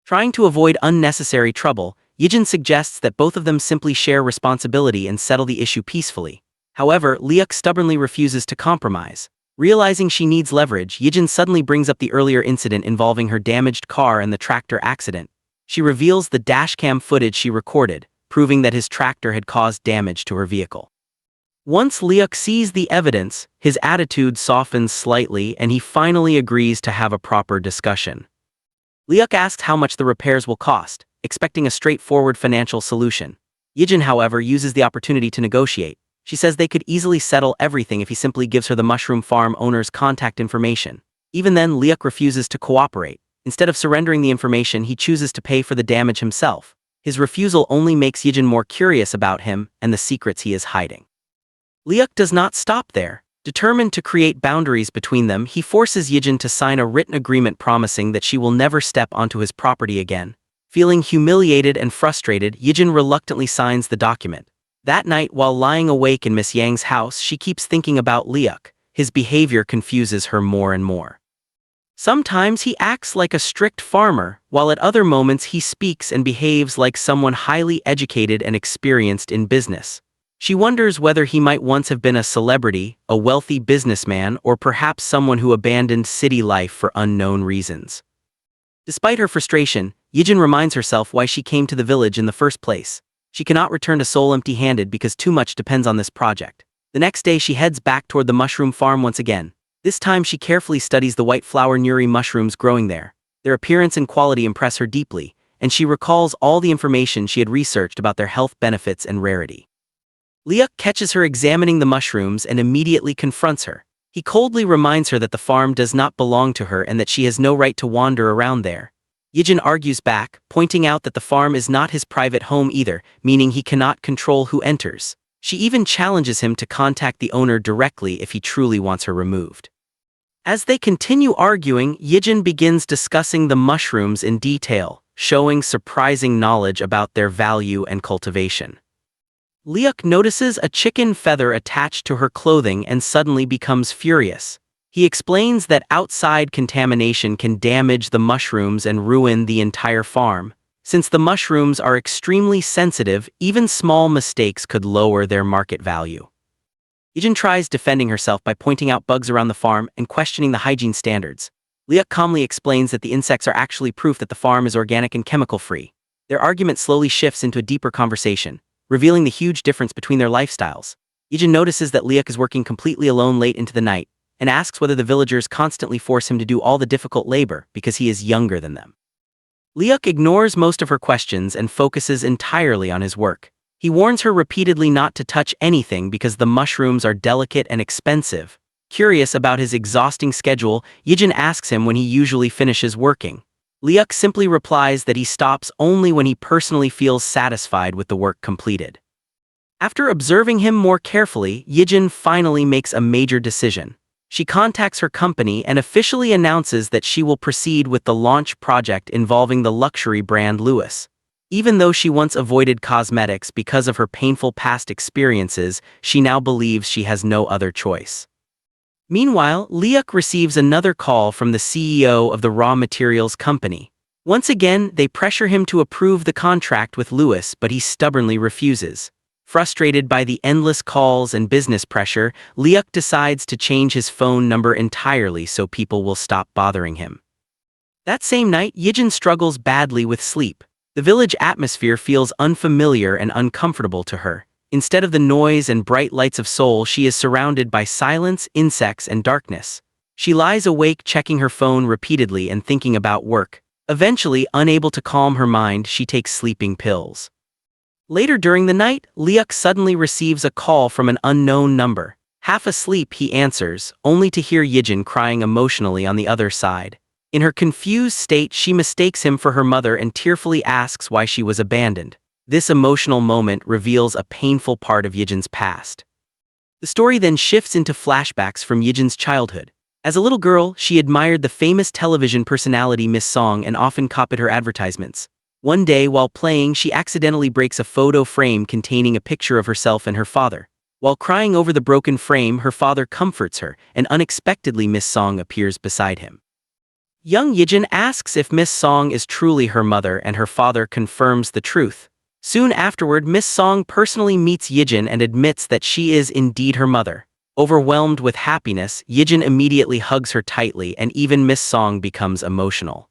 Trying to avoid unnecessary trouble, Yijin suggests that both of them simply share responsibility and settle the issue peacefully. However, Liuk stubbornly refuses to compromise. Realizing she needs leverage, Yijin suddenly brings up the earlier incident involving her damaged car and the tractor accident. She reveals the dashcam footage she recorded, proving that his tractor had caused damage to her vehicle. Once Liuk sees the evidence, his attitude softens slightly and he finally agrees to have a proper discussion. Liuk asks how much the repairs will cost, expecting a straightforward financial solution. Yijin, however, uses the opportunity to negotiate. She says they could easily settle everything if he simply gives her the mushroom farm owner's contact information. Even then, Liuk refuses to cooperate. Instead of surrendering the information, he chooses to pay for the damage himself. His refusal only makes Yijin more curious about him and the secrets he is hiding. Liuk does not stop there. Determined to create boundaries between them, he forces Yijin to sign a written agreement promising that she will never step onto his property again. Feeling humiliated and frustrated, Yijin reluctantly signs the document. That night, while lying awake in Miss Yang's house, she keeps thinking about Liuk. His behavior confuses her more and more. Sometimes he acts like a strict farmer, while at other moments he speaks and behaves like someone highly educated and experienced in business. She wonders whether he might once have been a celebrity, a wealthy businessman, or perhaps someone who abandoned city life for unknown reasons. Despite her frustration, Yijin reminds herself why she came to the village in the first place. She cannot return to Seoul empty-handed because too much depends on this project. The next day she heads back toward the mushroom farm once again. This time she carefully studies the white flower nuri mushrooms growing there. Their appearance and quality impress her deeply, and she recalls all the information she had researched about their health benefits and rarity. Liuk catches her examining the mushrooms and immediately confronts her. He coldly reminds her that the farm does not belong to her and that she has no right to wander around there. Yijin argues back, pointing out that the farm is not his private home either, meaning he cannot control who enters. She even challenges him to contact the owner directly if he truly wants her removed. As they continue arguing, Yijin begins discussing the mushrooms in detail, showing surprising knowledge about their value and cultivation. Liuk notices a chicken feather attached to her clothing and suddenly becomes furious. He explains that outside contamination can damage the mushrooms and ruin the entire farm. Since the mushrooms are extremely sensitive, even small mistakes could lower their market value. Yijin tries defending herself by pointing out bugs around the farm and questioning the hygiene standards. Liuk calmly explains that the insects are actually proof that the farm is organic and chemical-free. Their argument slowly shifts into a deeper conversation, revealing the huge difference between their lifestyles. Yijin notices that Liuk is working completely alone late into the night, and asks whether the villagers constantly force him to do all the difficult labor because he is younger than them. Liuk ignores most of her questions and focuses entirely on his work. He warns her repeatedly not to touch anything because the mushrooms are delicate and expensive. Curious about his exhausting schedule, Yijin asks him when he usually finishes working. Liuk simply replies that he stops only when he personally feels satisfied with the work completed. After observing him more carefully, Yijin finally makes a major decision. She contacts her company and officially announces that she will proceed with the launch project involving the luxury brand Louis. Even though she once avoided cosmetics because of her painful past experiences, she now believes she has no other choice. Meanwhile, Leok receives another call from the CEO of the raw materials company. Once again, they pressure him to approve the contract with Lewis, but he stubbornly refuses. Frustrated by the endless calls and business pressure, Leok decides to change his phone number entirely so people will stop bothering him. That same night, Yijin struggles badly with sleep. The village atmosphere feels unfamiliar and uncomfortable to her. Instead of the noise and bright lights of Seoul, she is surrounded by silence, insects, and darkness. She lies awake checking her phone repeatedly and thinking about work. Eventually, unable to calm her mind, she takes sleeping pills. Later during the night, Leok suddenly receives a call from an unknown number. Half asleep, he answers, only to hear Yijin crying emotionally on the other side. In her confused state, she mistakes him for her mother and tearfully asks why she was abandoned. This emotional moment reveals a painful part of Yijin's past. The story then shifts into flashbacks from Yijin's childhood. As a little girl, she admired the famous television personality Miss Song and often copied her advertisements. One day, while playing, she accidentally breaks a photo frame containing a picture of herself and her father. While crying over the broken frame, her father comforts her, and unexpectedly Miss Song appears beside him. Young Yijin asks if Miss Song is truly her mother, and her father confirms the truth. Soon afterward, Miss Song personally meets Yijin and admits that she is indeed her mother. Overwhelmed with happiness, Yijin immediately hugs her tightly, and even Miss Song becomes emotional.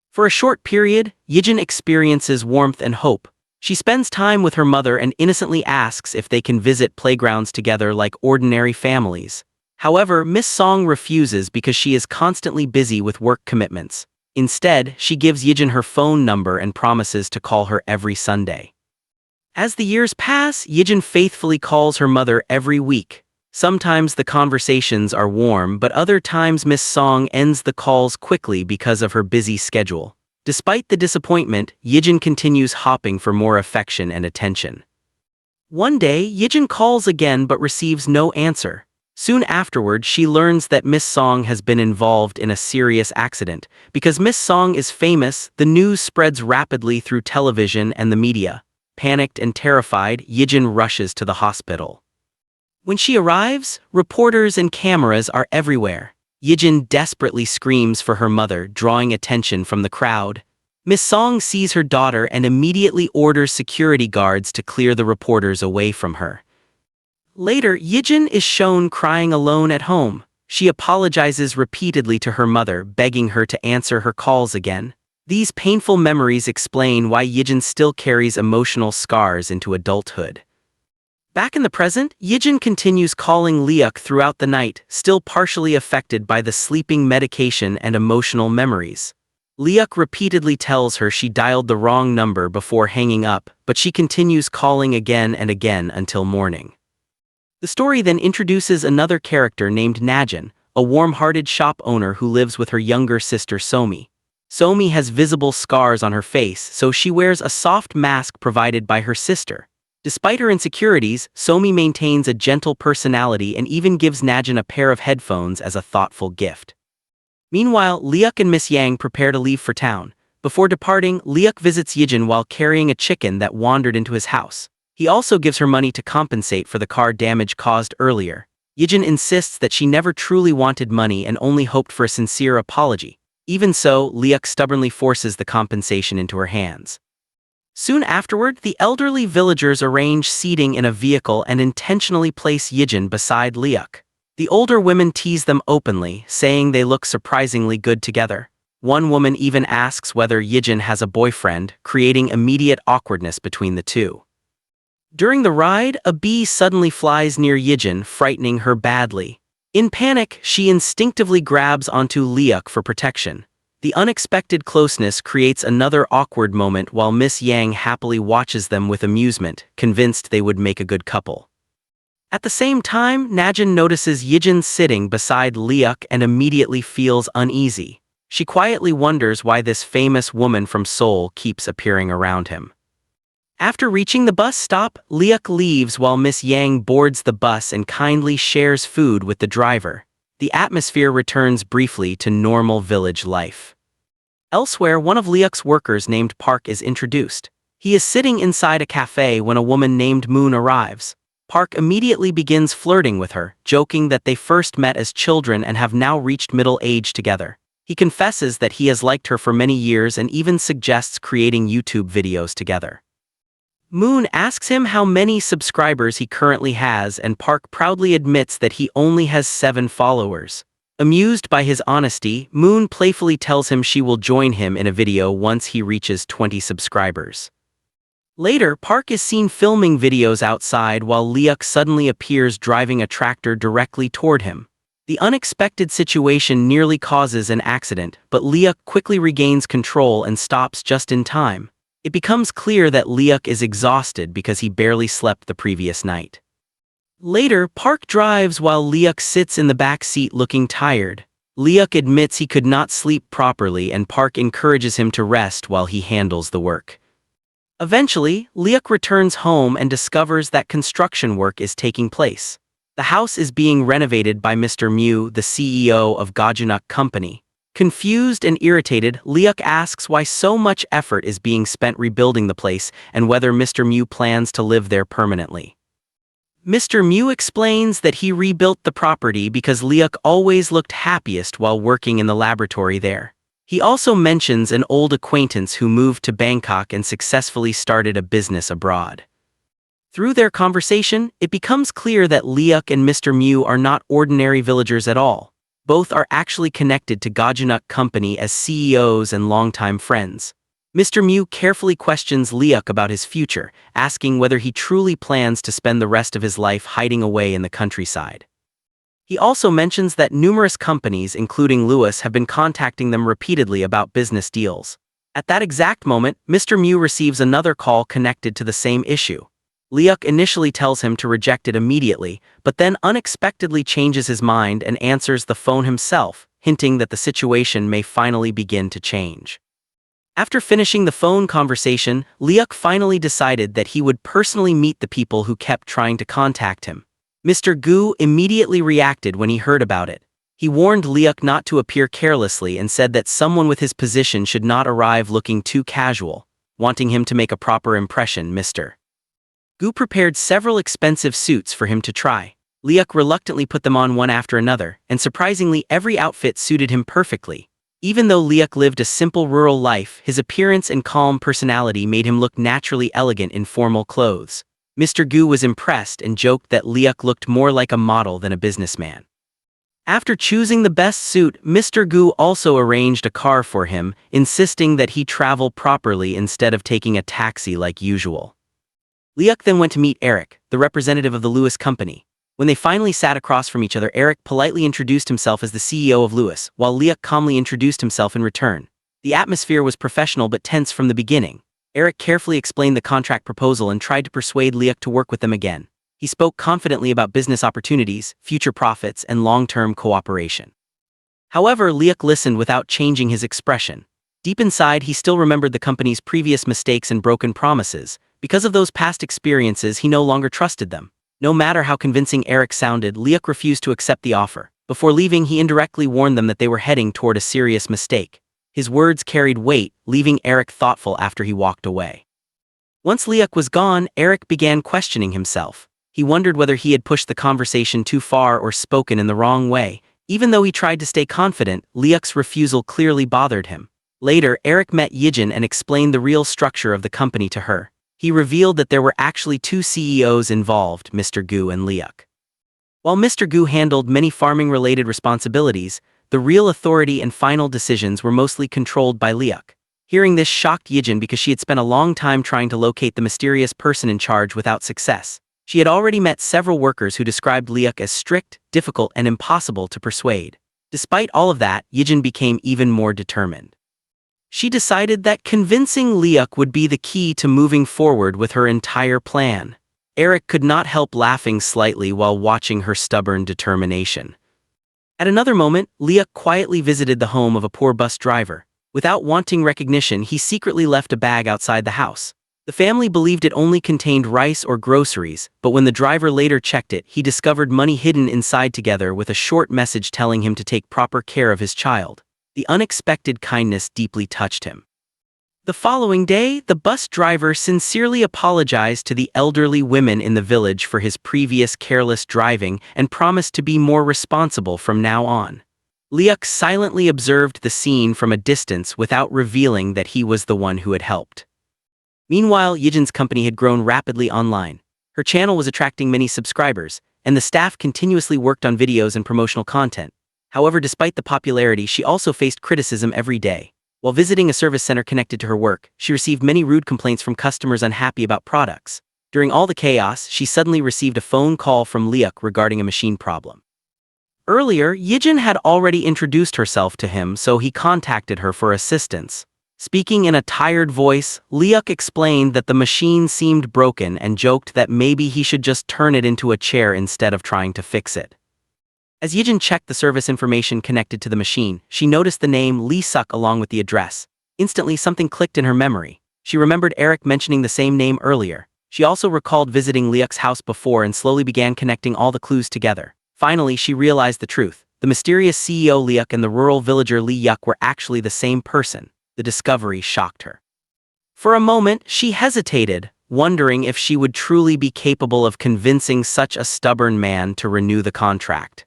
For a short period, Yijin experiences warmth and hope. She spends time with her mother and innocently asks if they can visit playgrounds together like ordinary families. However, Miss Song refuses because she is constantly busy with work commitments. Instead, she gives Yijin her phone number and promises to call her every Sunday. As the years pass, Yijin faithfully calls her mother every week. Sometimes the conversations are warm, but other times Miss Song ends the calls quickly because of her busy schedule. Despite the disappointment, Yijin continues hoping for more affection and attention. One day, Yijin calls again but receives no answer. Soon afterward, she learns that Miss Song has been involved in a serious accident. Because Miss Song is famous, the news spreads rapidly through television and the media. Panicked and terrified, Yijin rushes to the hospital. When she arrives, reporters and cameras are everywhere. Yijin desperately screams for her mother, drawing attention from the crowd. Miss Song sees her daughter and immediately orders security guards to clear the reporters away from her. Later, Yijin is shown crying alone at home. She apologizes repeatedly to her mother, begging her to answer her calls again. These painful memories explain why Yijin still carries emotional scars into adulthood. Back in the present, Yijin continues calling Leok throughout the night, still partially affected by the sleeping medication and emotional memories. Leok repeatedly tells her she dialed the wrong number before hanging up, but she continues calling again and again until morning. The story then introduces another character named Najin, a warm-hearted shop owner who lives with her younger sister Somi. Somi has visible scars on her face, so she wears a soft mask provided by her sister. Despite her insecurities, Somi maintains a gentle personality and even gives Najin a pair of headphones as a thoughtful gift. Meanwhile, Leok and Miss Yang prepare to leave for town. Before departing, Leok visits Yijin while carrying a chicken that wandered into his house. He also gives her money to compensate for the car damage caused earlier. Yijin insists that she never truly wanted money and only hoped for a sincere apology. Even so, Leok stubbornly forces the compensation into her hands. Soon afterward, the elderly villagers arrange seating in a vehicle and intentionally place Yijin beside Leok. The older women tease them openly, saying they look surprisingly good together. One woman even asks whether Yijin has a boyfriend, creating immediate awkwardness between the two. During the ride, a bee suddenly flies near Yijin, frightening her badly. In panic, she instinctively grabs onto Leok for protection. The unexpected closeness creates another awkward moment while Miss Yang happily watches them with amusement, convinced they would make a good couple. At the same time, Najin notices Yijin sitting beside Leok and immediately feels uneasy. She quietly wonders why this famous woman from Seoul keeps appearing around him. After reaching the bus stop, Leok leaves while Miss Yang boards the bus and kindly shares food with the driver. The atmosphere returns briefly to normal village life. Elsewhere, one of Leok's workers named Park is introduced. He is sitting inside a cafe when a woman named Moon arrives. Park immediately begins flirting with her, joking that they first met as children and have now reached middle age together. He confesses that he has liked her for many years and even suggests creating YouTube videos together. Moon asks him how many subscribers he currently has, and Park proudly admits that he only has 7 followers. Amused by his honesty, Moon playfully tells him she will join him in a video once he reaches 20 subscribers. Later, Park is seen filming videos outside while Leok suddenly appears driving a tractor directly toward him. The unexpected situation nearly causes an accident, but Leok quickly regains control and stops just in time. It becomes clear that Leok is exhausted because he barely slept the previous night. Later, Park drives while Leok sits in the back seat looking tired. Leok admits he could not sleep properly and Park encourages him to rest while he handles the work. Eventually, Leok returns home and discovers that construction work is taking place. The house is being renovated by Mr. Mew, the CEO of Kdrama Company. Confused and irritated, Leok asks why so much effort is being spent rebuilding the place and whether Mr. Mew plans to live there permanently. Mr. Mew explains that he rebuilt the property because Leok always looked happiest while working in the laboratory there. He also mentions an old acquaintance who moved to Bangkok and successfully started a business abroad. Through their conversation, it becomes clear that Leok and Mr. Mew are not ordinary villagers at all. Both are actually connected to Kdrama Company as CEOs and longtime friends. Mr. Mew carefully questions Leok about his future, asking whether he truly plans to spend the rest of his life hiding away in the countryside. He also mentions that numerous companies, including Lewis, have been contacting them repeatedly about business deals. At that exact moment, Mr. Mew receives another call connected to the same issue. Leok initially tells him to reject it immediately, but then unexpectedly changes his mind and answers the phone himself, hinting that the situation may finally begin to change. After finishing the phone conversation, Leok finally decided that he would personally meet the people who kept trying to contact him. Mr. Gu immediately reacted when he heard about it. He warned Leok not to appear carelessly and said that someone with his position should not arrive looking too casual. Wanting him to make a proper impression, Mr. Gu prepared several expensive suits for him to try. Leok reluctantly put them on one after another, and surprisingly every outfit suited him perfectly. Even though Leok lived a simple rural life, his appearance and calm personality made him look naturally elegant in formal clothes. Mr. Gu was impressed and joked that Leok looked more like a model than a businessman. After choosing the best suit, Mr. Gu also arranged a car for him, insisting that he travel properly instead of taking a taxi like usual. Leok then went to meet Eric, the representative of the Lewis Company. When they finally sat across from each other, Eric politely introduced himself as the CEO of Lewis, while Leok calmly introduced himself in return. The atmosphere was professional but tense from the beginning. Eric carefully explained the contract proposal and tried to persuade Leok to work with them again. He spoke confidently about business opportunities, future profits, and long-term cooperation. However, Leok listened without changing his expression. Deep inside, he still remembered the company's previous mistakes and broken promises. Because of those past experiences, he no longer trusted them. No matter how convincing Eric sounded, Leok refused to accept the offer. Before leaving, he indirectly warned them that they were heading toward a serious mistake. His words carried weight, leaving Eric thoughtful after he walked away. Once Leok was gone, Eric began questioning himself. He wondered whether he had pushed the conversation too far or spoken in the wrong way. Even though he tried to stay confident, Leok's refusal clearly bothered him. Later, Eric met Yijin and explained the real structure of the company to her. He revealed that there were actually 2 CEOs involved, Mr. Gu and Leok. While Mr. Gu handled many farming-related responsibilities, the real authority and final decisions were mostly controlled by Leok. Hearing this shocked Yijin because she had spent a long time trying to locate the mysterious person in charge without success. She had already met several workers who described Leok as strict, difficult, and impossible to persuade. Despite all of that, Yijin became even more determined. She decided that convincing Leok would be the key to moving forward with her entire plan. Eric could not help laughing slightly while watching her stubborn determination. At another moment, Leok quietly visited the home of a poor bus driver. Without wanting recognition, he secretly left a bag outside the house. The family believed it only contained rice or groceries, but when the driver later checked it, he discovered money hidden inside together with a short message telling him to take proper care of his child. The unexpected kindness deeply touched him. The following day, the bus driver sincerely apologized to the elderly women in the village for his previous careless driving and promised to be more responsible from now on. Liuk silently observed the scene from a distance without revealing that he was the one who had helped. Meanwhile, Yijin's company had grown rapidly online. Her channel was attracting many subscribers, and the staff continuously worked on videos and promotional content. However, despite the popularity, she also faced criticism every day. While visiting a service center connected to her work, she received many rude complaints from customers unhappy about products. During all the chaos, she suddenly received a phone call from Liuk regarding a machine problem. Earlier, Yijin had already introduced herself to him, so he contacted her for assistance. Speaking in a tired voice, Liuk explained that the machine seemed broken and joked that maybe he should just turn it into a chair instead of trying to fix it. As Yijin checked the service information connected to the machine, she noticed the name Lee Suk along with the address. Instantly, something clicked in her memory. She remembered Eric mentioning the same name earlier. She also recalled visiting Liuk's house before and slowly began connecting all the clues together. Finally, she realized the truth. The mysterious CEO Liuk and the rural villager Lee Yuk were actually the same person. The discovery shocked her. For a moment, she hesitated, wondering if she would truly be capable of convincing such a stubborn man to renew the contract.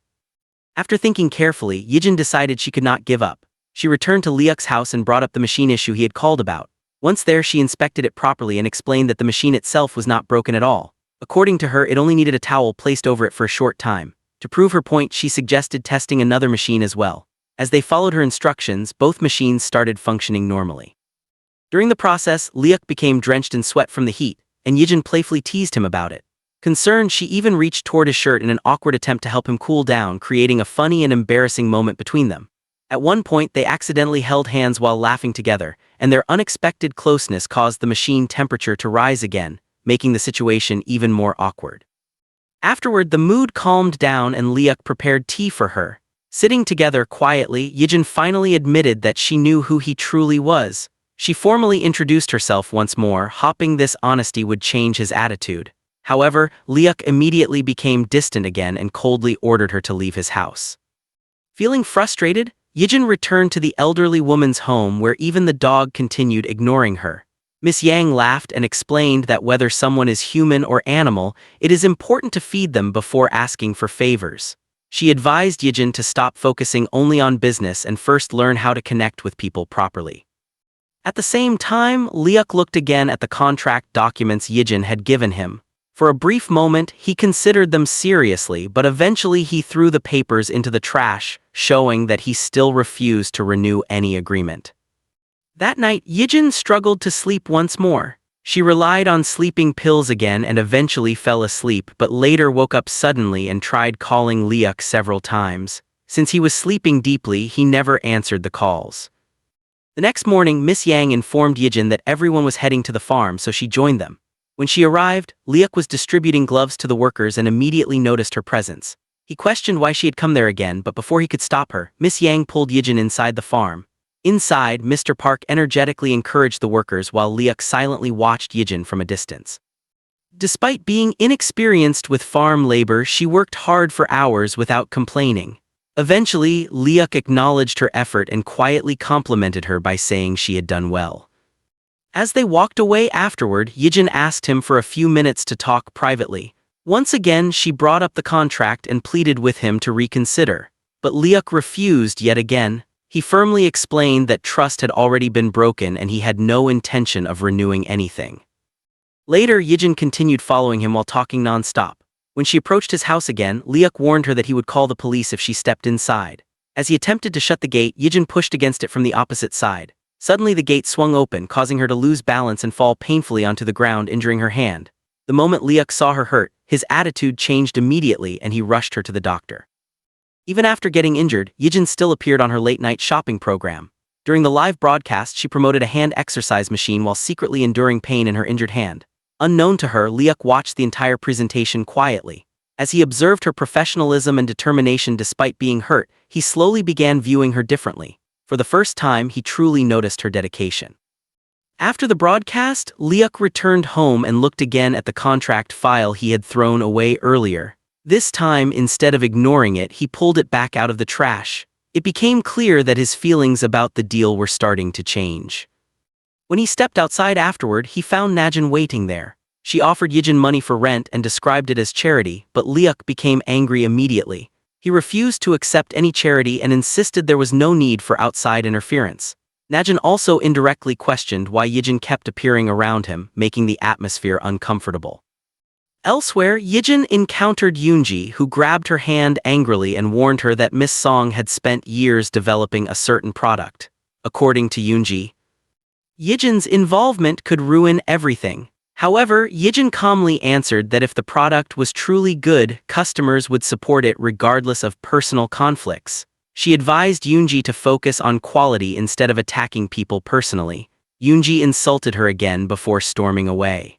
After thinking carefully, Yijin decided she could not give up. She returned to Liuk's house and brought up the machine issue he had called about. Once there, she inspected it properly and explained that the machine itself was not broken at all. According to her, it only needed a towel placed over it for a short time. To prove her point, she suggested testing another machine as well. As they followed her instructions, both machines started functioning normally. During the process, Liuk became drenched in sweat from the heat, and Yijin playfully teased him about it. Concerned, she even reached toward his shirt in an awkward attempt to help him cool down, creating a funny and embarrassing moment between them. At one point, they accidentally held hands while laughing together, and their unexpected closeness caused the machine temperature to rise again, making the situation even more awkward. Afterward, the mood calmed down and Liuk prepared tea for her. Sitting together quietly, Yijin finally admitted that she knew who he truly was. She formally introduced herself once more, hoping this honesty would change his attitude. However, Liuk immediately became distant again and coldly ordered her to leave his house. Feeling frustrated, Yijin returned to the elderly woman's home where even the dog continued ignoring her. Miss Yang laughed and explained that whether someone is human or animal, it is important to feed them before asking for favors. She advised Yijin to stop focusing only on business and first learn how to connect with people properly. At the same time, Liuk looked again at the contract documents Yijin had given him. For a brief moment, he considered them seriously, but eventually he threw the papers into the trash, showing that he still refused to renew any agreement. That night, Yijin struggled to sleep once more. She relied on sleeping pills again and eventually fell asleep, but later woke up suddenly and tried calling Liuk several times. Since he was sleeping deeply, he never answered the calls. The next morning, Miss Yang informed Yijin that everyone was heading to the farm, so she joined them. When she arrived, Liuk was distributing gloves to the workers and immediately noticed her presence. He questioned why she had come there again, but before he could stop her, Miss Yang pulled Yijin inside the farm. Inside, Mr. Park energetically encouraged the workers while Liuk silently watched Yijin from a distance. Despite being inexperienced with farm labor, she worked hard for hours without complaining. Eventually, Liuk acknowledged her effort and quietly complimented her by saying she had done well. As they walked away afterward, Yijin asked him for a few minutes to talk privately. Once again, she brought up the contract and pleaded with him to reconsider. But Liuk refused yet again. He firmly explained that trust had already been broken and he had no intention of renewing anything. Later, Yijin continued following him while talking non-stop. When she approached his house again, Liuk warned her that he would call the police if she stepped inside. As he attempted to shut the gate, Yijin pushed against it from the opposite side. Suddenly the gate swung open, causing her to lose balance and fall painfully onto the ground, injuring her hand. The moment Liuk saw her hurt, his attitude changed immediately and he rushed her to the doctor. Even after getting injured, Yijin still appeared on her late-night shopping program. During the live broadcast, she promoted a hand exercise machine while secretly enduring pain in her injured hand. Unknown to her, Liuk watched the entire presentation quietly. As he observed her professionalism and determination despite being hurt, he slowly began viewing her differently. For the first time, he truly noticed her dedication. After the broadcast, Liuk returned home and looked again at the contract file he had thrown away earlier. This time, instead of ignoring it, he pulled it back out of the trash. It became clear that his feelings about the deal were starting to change. When he stepped outside afterward, he found Najin waiting there. She offered Yijin money for rent and described it as charity, but Liuk became angry immediately. He refused to accept any charity and insisted there was no need for outside interference. Najin also indirectly questioned why Yijin kept appearing around him, making the atmosphere uncomfortable. Elsewhere, Yijin encountered Yoonji, who grabbed her hand angrily and warned her that Miss Song had spent years developing a certain product. According to Yoonji, Yijin's involvement could ruin everything. However, Yijin calmly answered that if the product was truly good, customers would support it regardless of personal conflicts. She advised Yoonji to focus on quality instead of attacking people personally. Yoonji insulted her again before storming away.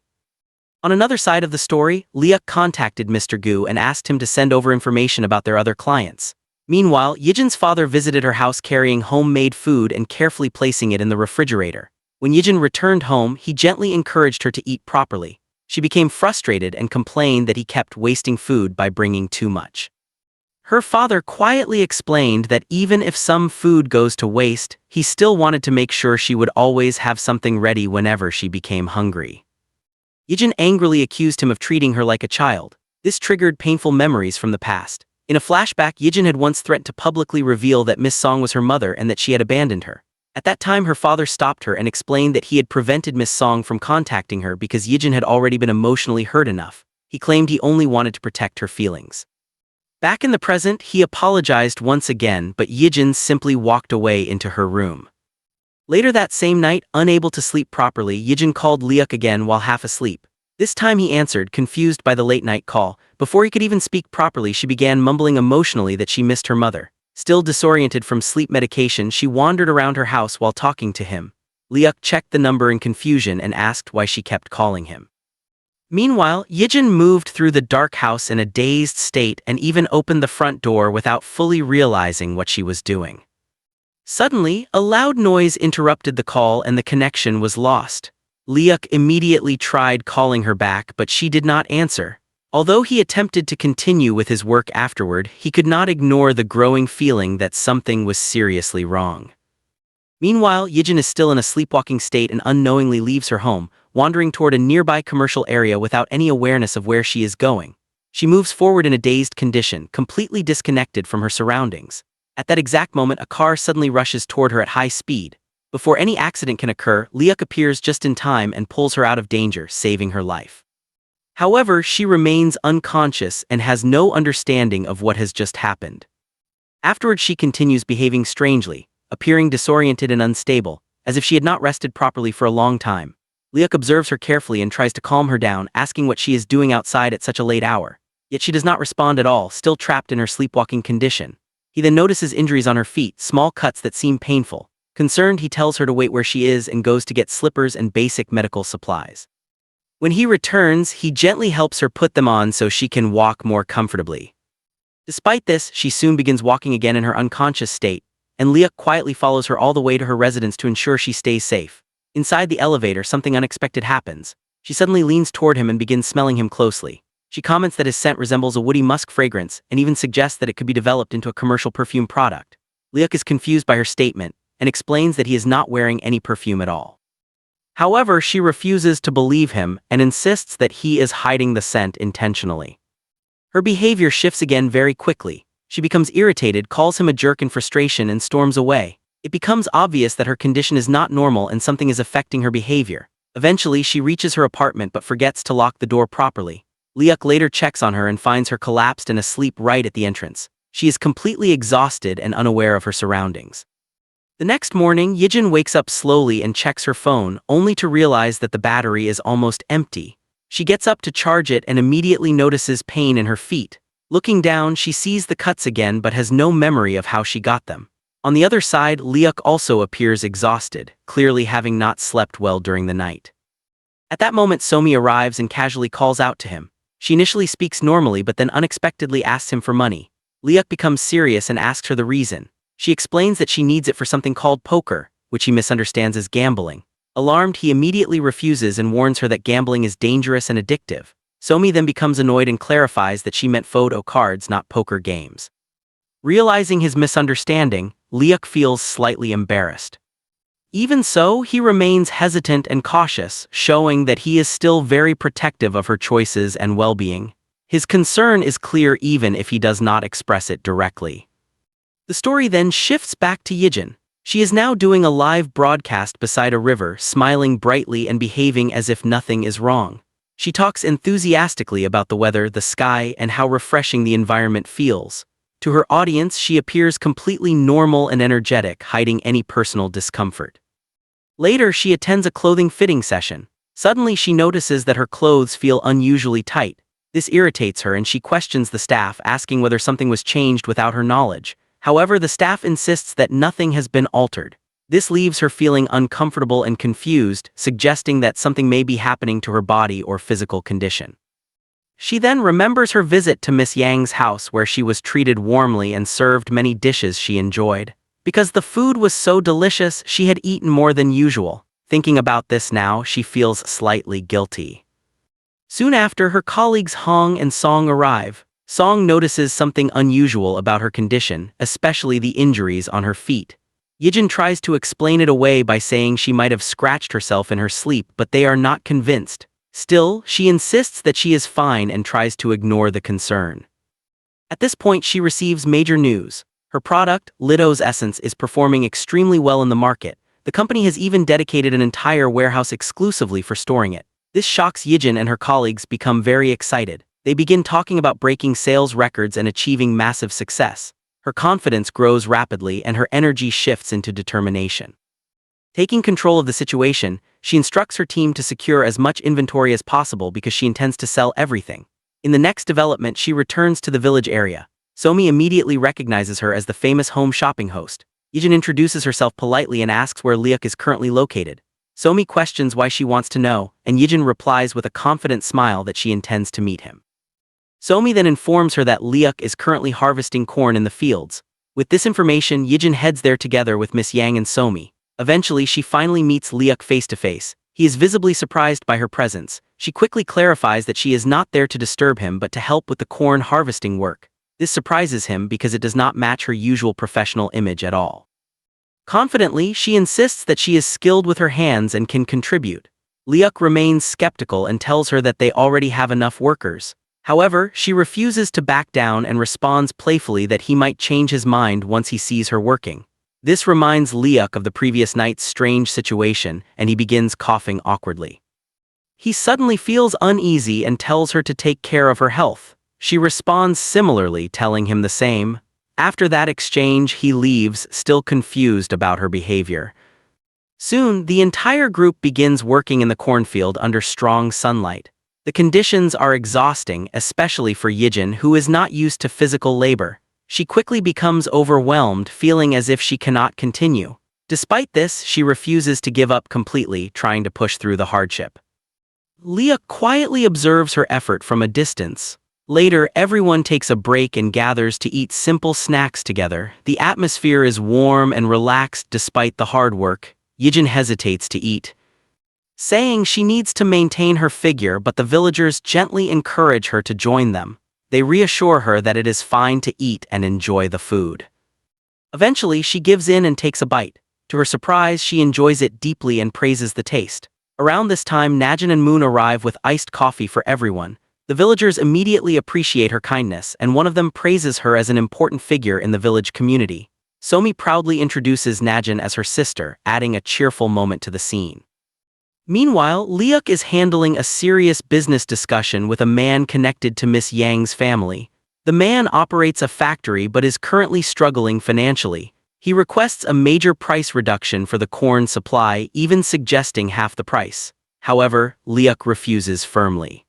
On another side of the story, Liuk contacted Mr. Gu and asked him to send over information about their other clients. Meanwhile, Yijin's father visited her house carrying homemade food and carefully placing it in the refrigerator. When Yijin returned home, he gently encouraged her to eat properly. She became frustrated and complained that he kept wasting food by bringing too much. Her father quietly explained that even if some food goes to waste, he still wanted to make sure she would always have something ready whenever she became hungry. Yijin angrily accused him of treating her like a child. This triggered painful memories from the past. In a flashback, Yijin had once threatened to publicly reveal that Miss Song was her mother and that she had abandoned her. At that time, her father stopped her and explained that he had prevented Miss Song from contacting her because Yijin had already been emotionally hurt enough. He claimed he only wanted to protect her feelings. Back in the present, he apologized once again, but Yijin simply walked away into her room. Later that same night, unable to sleep properly, Yijin called Liuk again while half asleep. This time he answered, confused by the late-night call. Before he could even speak properly, she began mumbling emotionally that she missed her mother. Still disoriented from sleep medication, she wandered around her house while talking to him. Liuk checked the number in confusion and asked why she kept calling him. Meanwhile, Yijin moved through the dark house in a dazed state and even opened the front door without fully realizing what she was doing. Suddenly, a loud noise interrupted the call and the connection was lost. Liuk immediately tried calling her back, but she did not answer. Although he attempted to continue with his work afterward, he could not ignore the growing feeling that something was seriously wrong. Meanwhile, Yijin is still in a sleepwalking state and unknowingly leaves her home, wandering toward a nearby commercial area without any awareness of where she is going. She moves forward in a dazed condition, completely disconnected from her surroundings. At that exact moment, a car suddenly rushes toward her at high speed. Before any accident can occur, Liuk appears just in time and pulls her out of danger, saving her life. However, she remains unconscious and has no understanding of what has just happened. Afterwards, she continues behaving strangely, appearing disoriented and unstable, as if she had not rested properly for a long time. Liuk observes her carefully and tries to calm her down, asking what she is doing outside at such a late hour. Yet she does not respond at all, still trapped in her sleepwalking condition. He then notices injuries on her feet, small cuts that seem painful. Concerned, he tells her to wait where she is and goes to get slippers and basic medical supplies. When he returns, he gently helps her put them on so she can walk more comfortably. Despite this, she soon begins walking again in her unconscious state, and Liuk quietly follows her all the way to her residence to ensure she stays safe. Inside the elevator, something unexpected happens. She suddenly leans toward him and begins smelling him closely. She comments that his scent resembles a woody musk fragrance and even suggests that it could be developed into a commercial perfume product. Liuk is confused by her statement and explains that he is not wearing any perfume at all. However, she refuses to believe him and insists that he is hiding the scent intentionally. Her behavior shifts again very quickly. She becomes irritated, calls him a jerk in frustration, and storms away. It becomes obvious that her condition is not normal and something is affecting her behavior. Eventually, she reaches her apartment but forgets to lock the door properly. Liuk later checks on her and finds her collapsed and asleep right at the entrance. She is completely exhausted and unaware of her surroundings. The next morning, Yijin wakes up slowly and checks her phone, only to realize that the battery is almost empty. She gets up to charge it and immediately notices pain in her feet. Looking down, she sees the cuts again but has no memory of how she got them. On the other side, Liuk also appears exhausted, clearly having not slept well during the night. At that moment, Somi arrives and casually calls out to him. She initially speaks normally but then unexpectedly asks him for money. Liuk becomes serious and asks her the reason. She explains that she needs it for something called poker, which he misunderstands as gambling. Alarmed, he immediately refuses and warns her that gambling is dangerous and addictive. Somi then becomes annoyed and clarifies that she meant photo cards, not poker games. Realizing his misunderstanding, Liuk feels slightly embarrassed. Even so, he remains hesitant and cautious, showing that he is still very protective of her choices and well-being. His concern is clear even if he does not express it directly. The story then shifts back to Yijin. She is now doing a live broadcast beside a river, smiling brightly and behaving as if nothing is wrong. She talks enthusiastically about the weather, the sky, and how refreshing the environment feels. To her audience, she appears completely normal and energetic, hiding any personal discomfort. Later, she attends a clothing fitting session. Suddenly, she notices that her clothes feel unusually tight. This irritates her and she questions the staff, asking whether something was changed without her knowledge. However, the staff insists that nothing has been altered. This leaves her feeling uncomfortable and confused, suggesting that something may be happening to her body or physical condition. She then remembers her visit to Miss Yang's house where she was treated warmly and served many dishes she enjoyed. Because the food was so delicious, she had eaten more than usual. Thinking about this now, she feels slightly guilty. Soon after, her colleagues Hong and Song arrive. Song notices something unusual about her condition, especially the injuries on her feet. Yijin tries to explain it away by saying she might have scratched herself in her sleep, but they are not convinced. Still, she insists that she is fine and tries to ignore the concern. At this point, she receives major news. Her product, Lido's Essence, is performing extremely well in the market. The company has even dedicated an entire warehouse exclusively for storing it. This shocks Yijin and her colleagues become very excited. They begin talking about breaking sales records and achieving massive success. Her confidence grows rapidly and her energy shifts into determination. Taking control of the situation, she instructs her team to secure as much inventory as possible because she intends to sell everything. In the next development, she returns to the village area. Somi immediately recognizes her as the famous home shopping host. Yijin introduces herself politely and asks where Liuk is currently located. Somi questions why she wants to know, and Yijin replies with a confident smile that she intends to meet him. Somi then informs her that Liuk is currently harvesting corn in the fields. With this information, Yijin heads there together with Miss Yang and Somi. Eventually, she finally meets Liuk face to face. He is visibly surprised by her presence. She quickly clarifies that she is not there to disturb him but to help with the corn harvesting work. This surprises him because it does not match her usual professional image at all. Confidently, she insists that she is skilled with her hands and can contribute. Liuk remains skeptical and tells her that they already have enough workers. However, she refuses to back down and responds playfully that he might change his mind once he sees her working. This reminds Liuk of the previous night's strange situation, and he begins coughing awkwardly. He suddenly feels uneasy and tells her to take care of her health. She responds similarly, telling him the same. After that exchange, he leaves, still confused about her behavior. Soon, the entire group begins working in the cornfield under strong sunlight. The conditions are exhausting, especially for Yijin, who is not used to physical labor. She quickly becomes overwhelmed, feeling as if she cannot continue. Despite this, she refuses to give up completely, trying to push through the hardship. Liuk quietly observes her effort from a distance. Later, everyone takes a break and gathers to eat simple snacks together. The atmosphere is warm and relaxed despite the hard work. Yijin hesitates to eat, saying she needs to maintain her figure, but the villagers gently encourage her to join them. They reassure her that it is fine to eat and enjoy the food. Eventually, she gives in and takes a bite. To her surprise, she enjoys it deeply and praises the taste. Around this time, Najin and Moon arrive with iced coffee for everyone. The villagers immediately appreciate her kindness, and one of them praises her as an important figure in the village community. Somi proudly introduces Najin as her sister, adding a cheerful moment to the scene. Meanwhile, Liuk is handling a serious business discussion with a man connected to Miss Yang's family. The man operates a factory but is currently struggling financially. He requests a major price reduction for the corn supply, even suggesting half the price. However, Liuk refuses firmly.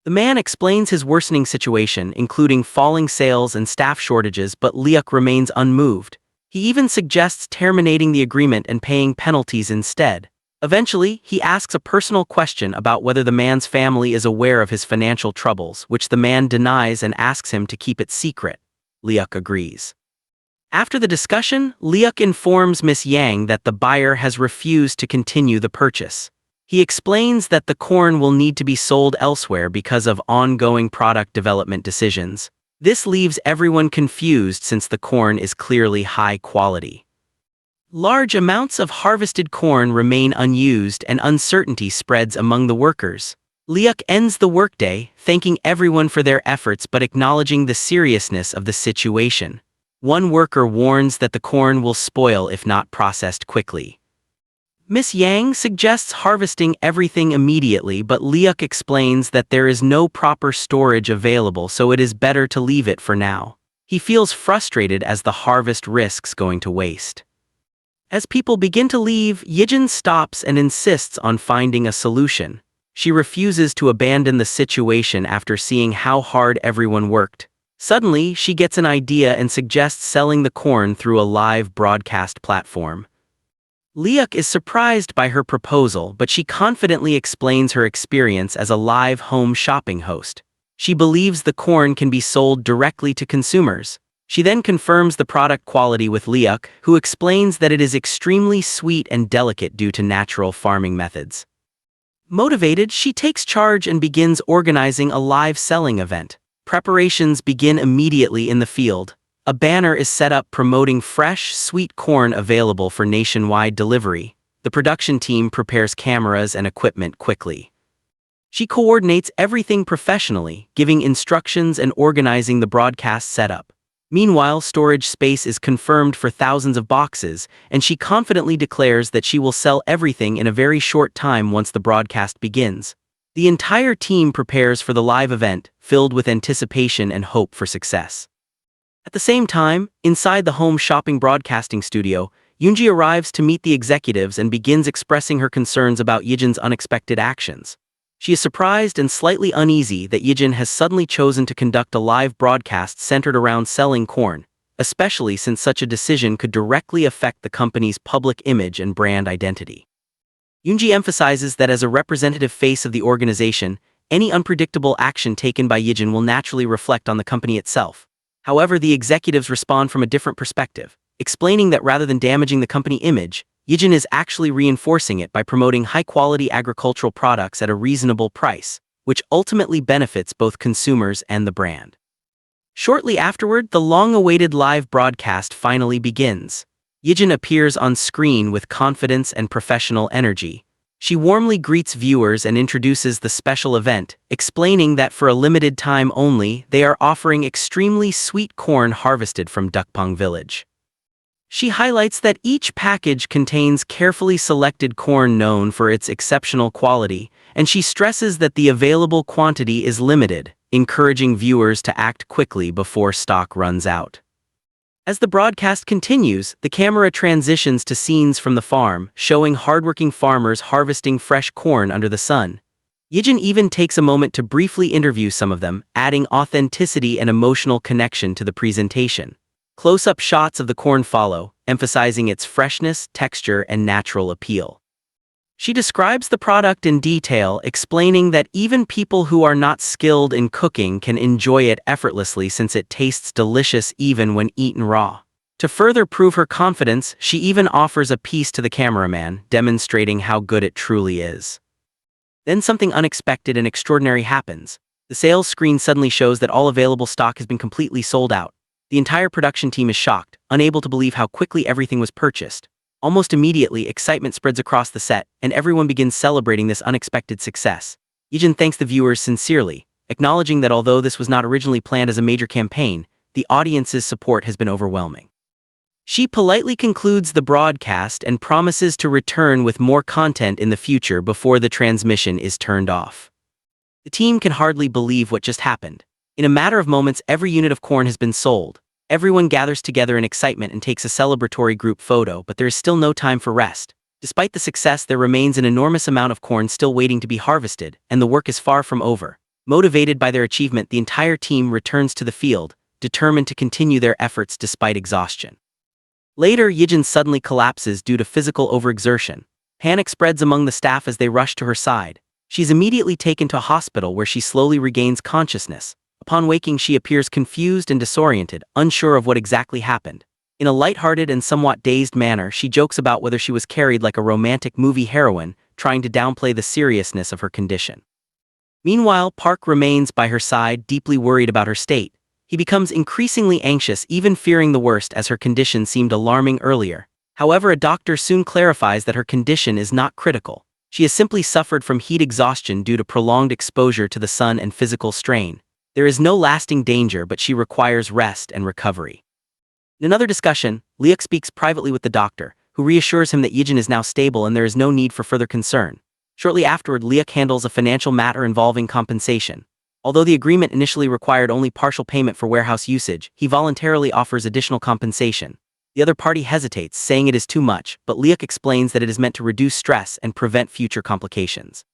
The man explains his worsening situation, including falling sales and staff shortages, but Liuk remains unmoved. He even suggests terminating the agreement and paying penalties instead. Eventually, he asks a personal question about whether the man's family is aware of his financial troubles, which the man denies and asks him to keep it secret. Liuk agrees. After the discussion, Liuk informs Miss Yang that the buyer has refused to continue the purchase. He explains that the corn will need to be sold elsewhere because of ongoing product development decisions. This leaves everyone confused since the corn is clearly high quality. Large amounts of harvested corn remain unused and uncertainty spreads among the workers. Liuk ends the workday, thanking everyone for their efforts but acknowledging the seriousness of the situation. One worker warns that the corn will spoil if not processed quickly. Miss Yang suggests harvesting everything immediately, but Liuk explains that there is no proper storage available, so it is better to leave it for now. He feels frustrated as the harvest risks going to waste. As people begin to leave, Yijin stops and insists on finding a solution. She refuses to abandon the situation after seeing how hard everyone worked. Suddenly, she gets an idea and suggests selling the corn through a live broadcast platform. Liuk is surprised by her proposal, but she confidently explains her experience as a live home shopping host. She believes the corn can be sold directly to consumers. She then confirms the product quality with Liuk, who explains that it is extremely sweet and delicate due to natural farming methods. Motivated, she takes charge and begins organizing a live selling event. Preparations begin immediately in the field. A banner is set up promoting fresh, sweet corn available for nationwide delivery. The production team prepares cameras and equipment quickly. She coordinates everything professionally, giving instructions and organizing the broadcast setup. Meanwhile, storage space is confirmed for thousands of boxes, and she confidently declares that she will sell everything in a very short time once the broadcast begins. The entire team prepares for the live event, filled with anticipation and hope for success. At the same time, inside the home shopping broadcasting studio, Yoonji arrives to meet the executives and begins expressing her concerns about Yijin's unexpected actions. She is surprised and slightly uneasy that Yijin has suddenly chosen to conduct a live broadcast centered around selling corn, especially since such a decision could directly affect the company's public image and brand identity. Yoonji emphasizes that as a representative face of the organization, any unpredictable action taken by Yijin will naturally reflect on the company itself. However, the executives respond from a different perspective, explaining that rather than damaging the company image, Yijin is actually reinforcing it by promoting high-quality agricultural products at a reasonable price, which ultimately benefits both consumers and the brand. Shortly afterward, the long-awaited live broadcast finally begins. Yijin appears on screen with confidence and professional energy. She warmly greets viewers and introduces the special event, explaining that for a limited time only, they are offering extremely sweet corn harvested from Dukpang village. She highlights that each package contains carefully selected corn known for its exceptional quality, and she stresses that the available quantity is limited, encouraging viewers to act quickly before stock runs out. As the broadcast continues, the camera transitions to scenes from the farm, showing hardworking farmers harvesting fresh corn under the sun. Yijin even takes a moment to briefly interview some of them, adding authenticity and emotional connection to the presentation. Close-up shots of the corn follow, emphasizing its freshness, texture, and natural appeal. She describes the product in detail, explaining that even people who are not skilled in cooking can enjoy it effortlessly since it tastes delicious even when eaten raw. To further prove her confidence, she even offers a piece to the cameraman, demonstrating how good it truly is. Then something unexpected and extraordinary happens. The sales screen suddenly shows that all available stock has been completely sold out. The entire production team is shocked, unable to believe how quickly everything was purchased. Almost immediately, excitement spreads across the set, and everyone begins celebrating this unexpected success. Yijin thanks the viewers sincerely, acknowledging that although this was not originally planned as a major campaign, the audience's support has been overwhelming. She politely concludes the broadcast and promises to return with more content in the future before the transmission is turned off. The team can hardly believe what just happened. In a matter of moments, every unit of corn has been sold. Everyone gathers together in excitement and takes a celebratory group photo, but there is still no time for rest. Despite the success, there remains an enormous amount of corn still waiting to be harvested, and the work is far from over. Motivated by their achievement, the entire team returns to the field, determined to continue their efforts despite exhaustion. Later, Yijin suddenly collapses due to physical overexertion. Panic spreads among the staff as they rush to her side. She's immediately taken to a hospital where she slowly regains consciousness. Upon waking, she appears confused and disoriented, unsure of what exactly happened. In a lighthearted and somewhat dazed manner, she jokes about whether she was carried like a romantic movie heroine, trying to downplay the seriousness of her condition. Meanwhile, Park remains by her side, deeply worried about her state. He becomes increasingly anxious, even fearing the worst as her condition seemed alarming earlier. However, a doctor soon clarifies that her condition is not critical. She has simply suffered from heat exhaustion due to prolonged exposure to the sun and physical strain. There is no lasting danger, but she requires rest and recovery. In another discussion, Leok speaks privately with the doctor, who reassures him that Yijin is now stable and there is no need for further concern. Shortly afterward, Leok handles a financial matter involving compensation. Although the agreement initially required only partial payment for warehouse usage, he voluntarily offers additional compensation. The other party hesitates, saying it is too much, but Leok explains that it is meant to reduce stress and prevent future complications.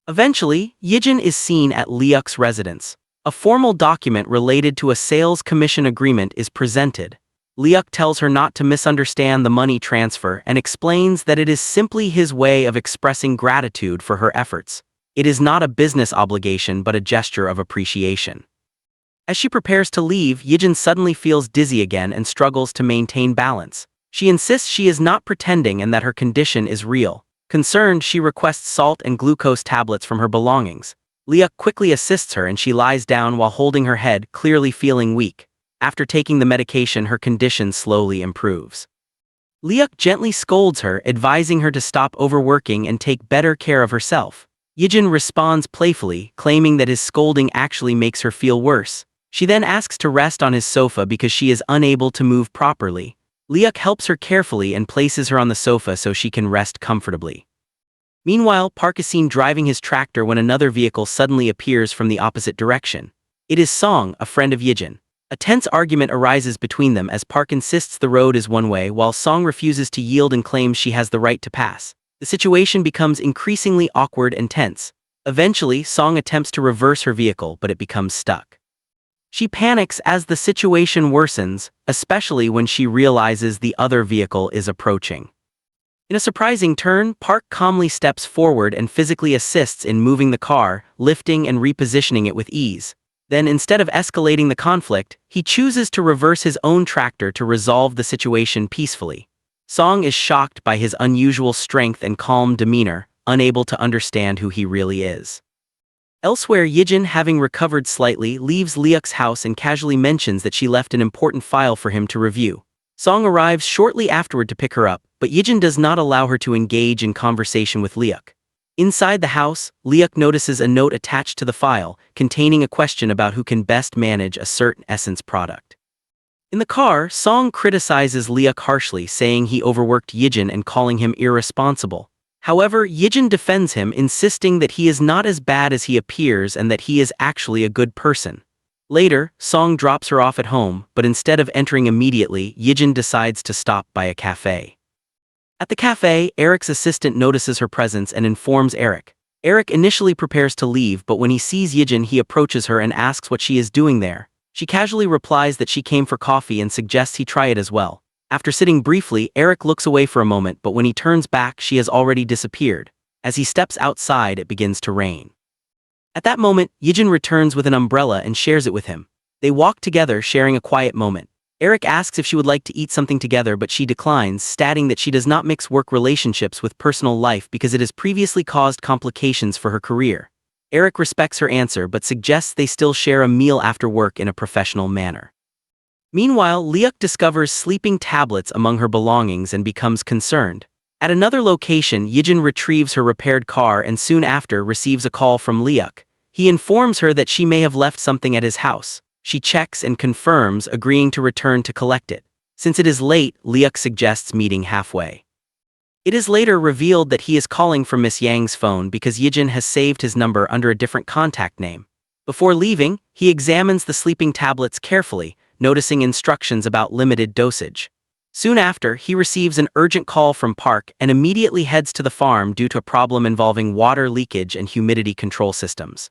Eventually, Yijin is seen at Leok's residence. A formal document related to a sales commission agreement is presented. Leok tells her not to misunderstand the money transfer and explains that it is simply his way of expressing gratitude for her efforts. It is not a business obligation but a gesture of appreciation. As she prepares to leave, Yijin suddenly feels dizzy again and struggles to maintain balance. She insists she is not pretending and that her condition is real. Concerned, she requests salt and glucose tablets from her belongings. Leok quickly assists her and she lies down while holding her head, clearly feeling weak. After taking the medication, her condition slowly improves. Leok gently scolds her, advising her to stop overworking and take better care of herself. Yijin responds playfully, claiming that his scolding actually makes her feel worse. She then asks to rest on his sofa because she is unable to move properly. Leok helps her carefully and places her on the sofa so she can rest comfortably. Meanwhile, Park is seen driving his tractor when another vehicle suddenly appears from the opposite direction. It is Song, a friend of Yijin. A tense argument arises between them as Park insists the road is one way while Song refuses to yield and claims she has the right to pass. The situation becomes increasingly awkward and tense. Eventually, Song attempts to reverse her vehicle, but it becomes stuck. She panics as the situation worsens, especially when she realizes the other vehicle is approaching. In a surprising turn, Park calmly steps forward and physically assists in moving the car, lifting and repositioning it with ease. Then, instead of escalating the conflict, he chooses to reverse his own tractor to resolve the situation peacefully. Song is shocked by his unusual strength and calm demeanor, unable to understand who he really is. Elsewhere, Yijin, having recovered slightly, leaves Leok's house and casually mentions that she left an important file for him to review. Song arrives shortly afterward to pick her up, but Yijin does not allow her to engage in conversation with Leok. Inside the house, Leok notices a note attached to the file, containing a question about who can best manage a certain essence product. In the car, Song criticizes Leok harshly, saying he overworked Yijin and calling him irresponsible. However, Yijin defends him, insisting that he is not as bad as he appears and that he is actually a good person. Later, Song drops her off at home, but instead of entering immediately, Yijin decides to stop by a cafe. At the cafe, Eric's assistant notices her presence and informs Eric. Eric initially prepares to leave, but when he sees Yijin, he approaches her and asks what she is doing there. She casually replies that she came for coffee and suggests he try it as well. After sitting briefly, Eric looks away for a moment, but when he turns back, she has already disappeared. As he steps outside, it begins to rain. At that moment, Yijin returns with an umbrella and shares it with him. They walk together, sharing a quiet moment. Eric asks if she would like to eat something together, but she declines, stating that she does not mix work relationships with personal life because it has previously caused complications for her career. Eric respects her answer but suggests they still share a meal after work in a professional manner. Meanwhile, Leok discovers sleeping tablets among her belongings and becomes concerned. At another location, Yijin retrieves her repaired car and soon after receives a call from Leok. He informs her that she may have left something at his house. She checks and confirms, agreeing to return to collect it. Since it is late, Leok suggests meeting halfway. It is later revealed that he is calling from Miss Yang's phone because Yijin has saved his number under a different contact name. Before leaving, he examines the sleeping tablets carefully, noticing instructions about limited dosage. Soon after, he receives an urgent call from Park and immediately heads to the farm due to a problem involving water leakage and humidity control systems.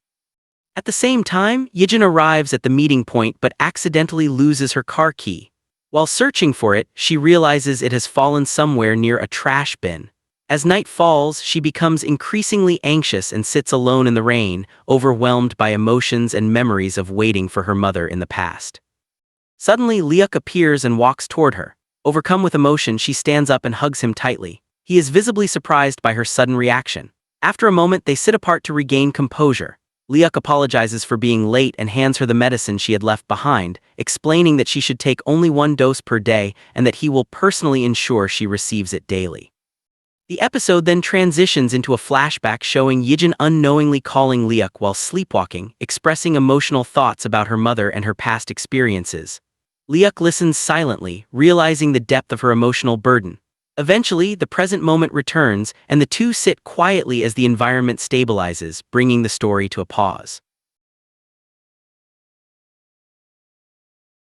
At the same time, Yijin arrives at the meeting point but accidentally loses her car key. While searching for it, she realizes it has fallen somewhere near a trash bin. As night falls, she becomes increasingly anxious and sits alone in the rain, overwhelmed by emotions and memories of waiting for her mother in the past. Suddenly, Leok appears and walks toward her. Overcome with emotion, she stands up and hugs him tightly. He is visibly surprised by her sudden reaction. After a moment, they sit apart to regain composure. Liuk apologizes for being late and hands her the medicine she had left behind, explaining that she should take only 1 dose per day and that he will personally ensure she receives it daily. The episode then transitions into a flashback showing Yijin unknowingly calling Liuk while sleepwalking, expressing emotional thoughts about her mother and her past experiences. Liuk listens silently, realizing the depth of her emotional burden. Eventually, the present moment returns, and the two sit quietly as the environment stabilizes, bringing the story to a pause.